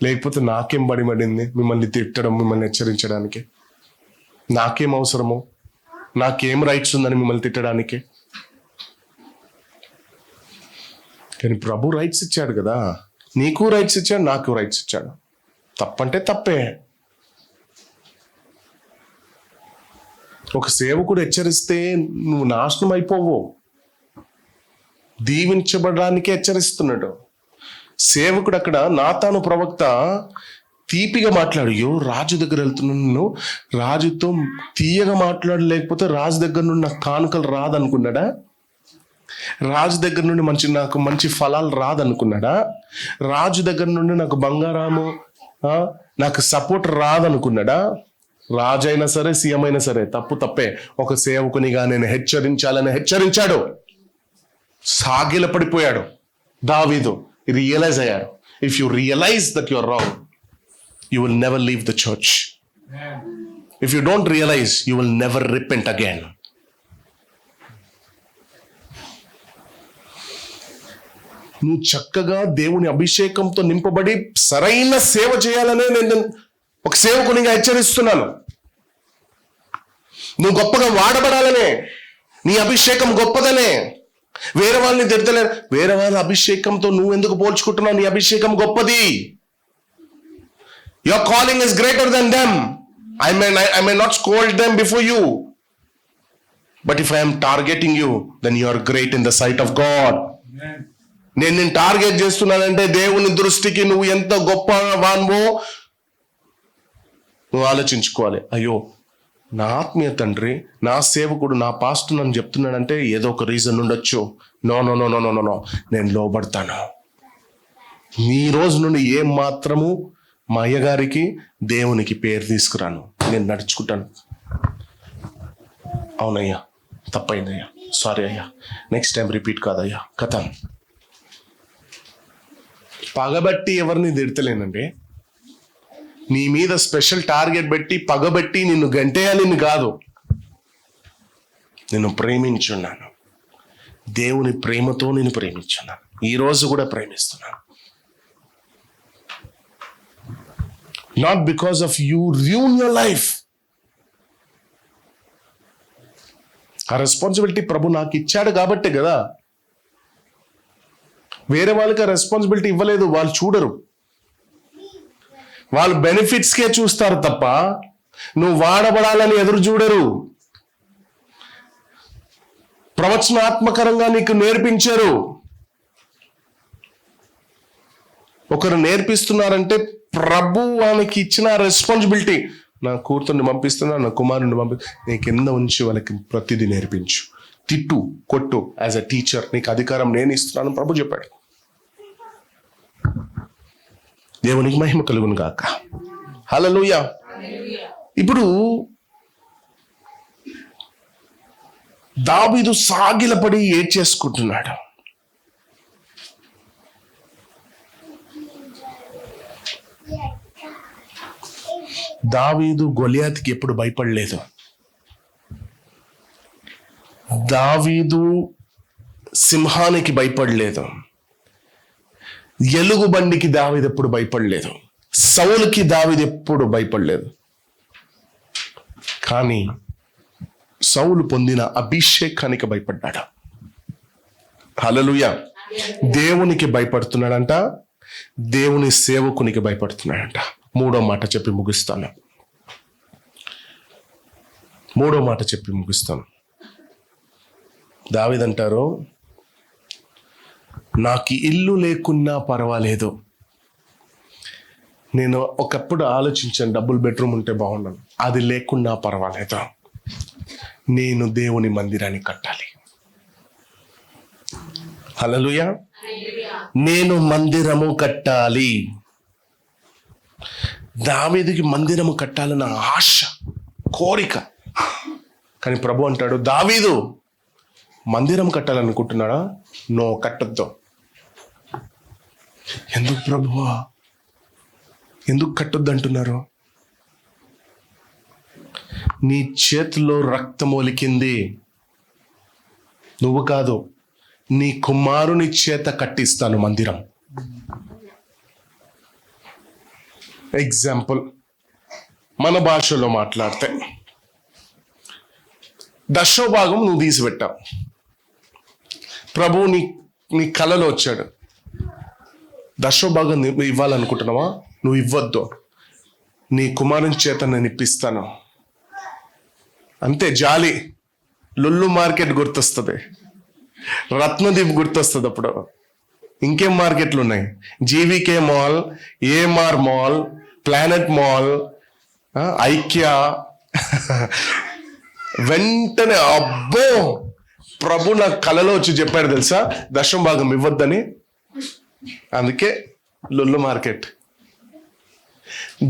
లేకపోతే నాకేం పడింది మిమ్మల్ని తిట్టడం, మిమ్మల్ని హెచ్చరించడానికి? నాకేం అవసరము? నాకేం రైట్స్ ఉందని మిమ్మల్ని తిట్టడానికి? కానీ ప్రభు రైట్స్ ఇచ్చాడు కదా. నీకు రైట్స్ ఇచ్చాడు, నాకు రైట్స్ ఇచ్చాడు. తప్పంటే తప్పే. ఒక సేవకుడు హెచ్చరిస్తే నువ్వు నాశనం అయిపోవు. దీవించబడడానికే హెచ్చరిస్తున్నాడు సేవకుడు. అక్కడ నాతాను ప్రవక్త తీపిగా మాట్లాడు, రాజు దగ్గర వెళ్తున్నాను, రాజుతో తీయగా మాట్లాడలేకపోతే రాజు దగ్గర నుండి నాకు కానుకలు రాదనుకున్నాడా? రాజు దగ్గర నుండి నాకు మంచి ఫలాలు రాదనుకున్నాడా? రాజు దగ్గర నుండి నాకు బంగారము నాకు సపోర్ట్ రాదనుకున్నాడా? రాజైనా సరే, సీఎం అయినా సరే తప్పే. ఒక సేవకునిగా నేను హెచ్చరించాలని హెచ్చరించాడు. సాగిల పడిపోయాడు దావీదు. రియలైజ్ అయ్యాడు. If you realise that you are wrong, you will never leave the church. If you don't realise, you will never repent again. నువ్వు చక్కగా దేవుని అభిషేకంతో నింపబడి సరైన సేవ చేయాలనే నేను ఒక సేవకునిగా హెచ్చరిస్తున్నాను. నువ్వు గొప్పగా వాడబడాలనే, నీ అభిషేకం గొప్పదనే. వేరే వాళ్ళని తిడతలేరు. వేరే వాళ్ళ అభిషేకంతో నువ్వు ఎందుకు పోల్చుకుంటున్నావు? నీ అభిషేకం గొప్పది. Your calling is greater than them. I may not scold them before you, but if I am targeting you, then you are great in the sight of God. నేను టార్గెట్ చేస్తున్నానంటే దేవుని దృష్టికి నువ్వు ఎంత గొప్ప వాన్వో నువ్వు ఆలోచించుకోవాలి. అయ్యో, నా ఆత్మీయ తండ్రి, నా సేవకుడు, నా పాస్టర్ నన్ను చెప్తున్నాడంటే ఏదో ఒక రీజన్ ఉండొచ్చు. No no no no no no నేను లోబడతాను. ఈ రోజు నుండి ఏం మాత్రము మా అయ్యగారికి, దేవునికి పేరు తీసుకురాను. నేను నడుచుకుంటాను. అవునయ్యా, తప్పైందయ్యా, సారీ అయ్యా, నెక్స్ట్ టైం రిపీట్ కాదయ్యా. కథ పగబట్టి ఎవరిని తిడతలేనండి. నీ మీద స్పెషల్ టార్గెట్ పెట్టి పగబట్టి నిన్ను గంటేయాలని కాదు. నిన్ను ప్రేమించున్నాను. దేవుని ప్రేమతో నేను ప్రేమించున్నాను. ఈ రోజు కూడా ప్రేమిస్తున్నాను. Not because of you ruin your life. ఆ రెస్పాన్సిబిలిటీ ప్రభు నాకు ఇచ్చాడు కాబట్టే కదా. వేరే వాళ్ళకి ఆ రెస్పాన్సిబిలిటీ ఇవ్వలేదు. వాళ్ళు చూడరు, వాళ్ళు బెనిఫిట్స్కే చూస్తారు తప్ప నువ్వు వాడబడాలని ఎదురు చూడరు. ప్రవచనాత్మకంగా నీకు నేర్పించారు. ఒకరు నేర్పిస్తున్నారంటే ప్రభు వాళ్ళకి ఇచ్చిన రెస్పాన్సిబిలిటీ. నా కూతుర్ని పంపిస్తున్నా, నా కుమారుని నీ కింద ఉంచి వాళ్ళకి ప్రతిదీ నేర్పించు. తిట్టు, కొట్టు. యాజ్ అ టీచర్ నీకు అధికారం నేను ఇస్తున్నాను ప్రభు చెప్పాడు. దేవునికి మహిమ కలుగును గాక. హల్లెలూయా. ఇప్పుడు దావీదు సాగిలపడి ఏడ్చేసుకుంటున్నాడు. దావీదు గొలియాతుకి ఎప్పుడు భయపడలేదు. దావీదు సింహానికి భయపడలేదు. ఎలుగుబండికి దావీదు ఎప్పుడు భయపడలేదు. సౌలుకి దావీదు ఎప్పుడు భయపడలేదు. కానీ సౌలు పొందిన అభిషేకానికి భయపడ్డాడు. హల్లెలూయా. దేవునికి భయపడుతున్నాడంట, దేవుని సేవకునికి భయపడుతున్నాడంట. మూడో మాట చెప్పి ముగిస్తాను. దావీదు అంటారు, నాకు ఇల్లు లేకున్నా పర్వాలేదు. నేను ఒకప్పుడు ఆలోచించాను, డబుల్ బెడ్రూమ్ ఉంటే బాగున్నాను. అది లేకున్నా పర్వాలేదు, నేను దేవుని మందిరాన్ని కట్టాలి. హల్లెలూయా. నేను మందిరము కట్టాలి. దావీదుకి మందిరము కట్టాలన్న ఆశ, కోరిక. కానీ ప్రభు అంటాడు, దావీదు మందిరం కట్టాలనుకుంటున్నాడా? నో, కట్టద్దు. ఎందుకు ప్రభువా, ఎందుకు కట్టొద్దు అంటున్నారు? నీ చేతిలో రక్తం ఒలికింది, నువ్వు కాదు, నీ కుమారుని చేత కట్టిస్తాను మందిరం. ఎగ్జాంపుల్, మన భాషలో మాట్లాడితే దశోభాగం నువ్వు తీసిపెట్టావు. ప్రభువు నీ కలలో వచ్చాడు, దశోభాగం ఇవ్వాలనుకుంటున్నావా? నువ్వు ఇవ్వద్దు, నీ కుమారుని చేత నేను ఇప్పిస్తాను. అంతే. జాలి. లుల్లు మార్కెట్ గుర్తొస్తుంది, రత్నదీప్ గుర్తొస్తుంది. అప్పుడు ఇంకేం మార్కెట్లు ఉన్నాయి? GVK mall, AMR mall, planet mall, IKEA. వెంటనే అబ్బో, ప్రభు నా కలలో వచ్చి చెప్పాడు తెలుసా, దశమ భాగం ఇవ్వద్దని. అందుకే లుల్లు మార్కెట్.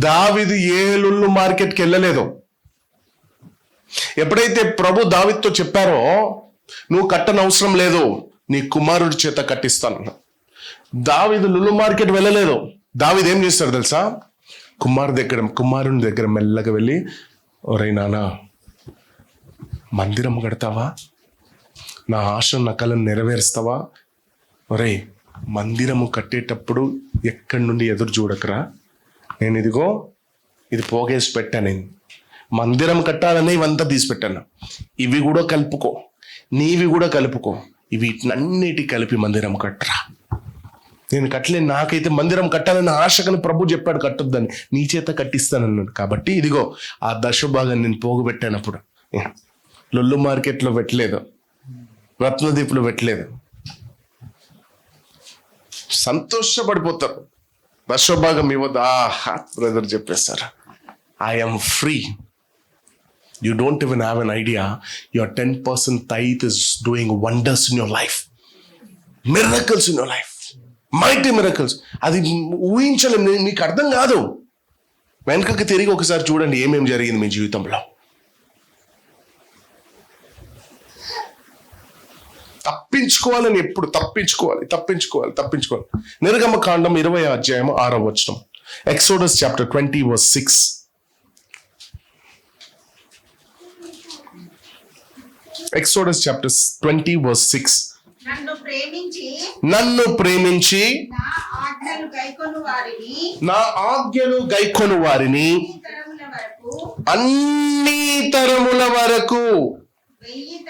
దావీదు ఏ లుల్లు మార్కెట్కి వెళ్ళలేదు. ఎప్పుడైతే ప్రభు దావీదుతో చెప్పారో నువ్వు కట్టనవసరం లేదు, నీ కుమారుడి చేత కట్టిస్తాను, దావీదు లుల్లు మార్కెట్ వెళ్ళలేదు. దావీదు ఏం చేస్తాడు తెలుసా? కుమారుని దగ్గర మెల్లగా వెళ్ళి, ఒరే నాన్న, మందిరం కడతావా? నా ఆశ నా కలను నెరవేరుస్తావా? ఒరే, మందిరము కట్టేటప్పుడు ఎక్కడి నుండి ఎదురు చూడకరా, నేను ఇదిగో ఇది పోగేసి పెట్టాను, నేను మందిరం కట్టాలని ఇవంతా తీసి పెట్టాను, ఇవి కూడా కలుపుకో, నీవి కూడా కలుపుకో, ఇవి అన్నిటి కలిపి మందిరం కట్టరా. నేను కట్టలేను, నాకైతే మందిరం కట్టాలని ఆశకని ప్రభు చెప్పాడు, కట్టొద్దని, నీ చేత కట్టిస్తానన్నాడు. కాబట్టి ఇదిగో ఆ దశభాగాన్ని నేను పోగుపెట్టానప్పుడు లొల్లు మార్కెట్లో పెట్టలేదు, రత్నదీపులో పెట్టలేదు. సంతోషపడిపోతారు. దశభాగం ఇవ్వద్దు, బ్రదర్ చెప్పేస్తారు, I'm free. You don't even have an idea. Your 10% tithe is doing wonders in your life. Miracles in your life. Mighty miracles. అది ఊహించలేము, మీకు అర్థం కాదు. వెనకకి తిరిగి ఒకసారి చూడండి ఏమేమి జరిగింది మీ జీవితంలో. తప్పించుకోవాలని ఎప్పుడు తప్పించుకోవాలి. నిర్గమకాండం 20వ అధ్యాయం 6వ వచనం. Exodus chapter 20 verse 6. Exodus chapter 20 verse 6. నన్ను ప్రేమించి నా ఆజ్ఞలు గైకొను వారిని అన్ని తరముల వరకు 1000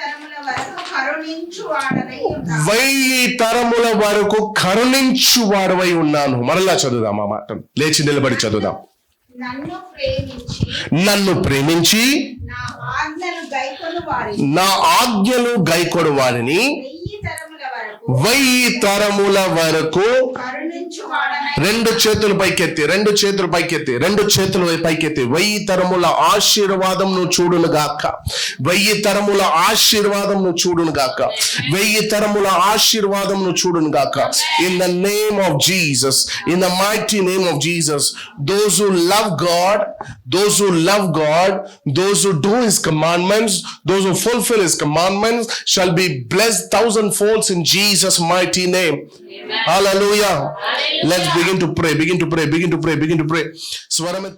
తరముల వరకు కరుణించు వాడవై ఉన్నాను. మరలా చదువుదాం ఆ మాట, లేచి నిలబడి చదువుదాం. నన్ను ప్రేమించి నా ఆజ్ఞలు గైకొను వారిని 1000 తరముల వరకు. రెండు చేతులు పైకెత్తి 1000 తరముల ఆశీర్వాదం నువ్వు చూడును గాక. 1000 తరముల ఆశీర్వాదం నువ్వు చూడును గాక. 1000 తరముల ఆశీర్వాదం నువ్వు చూడును గాక. In the name of Jesus, in the mighty name of Jesus, those who love God, those who do his commandments, those who fulfill his commandments shall be blessed 1,000 folds in Jesus' mighty name. Amen. Hallelujah. Let's begin to pray. Begin to pray.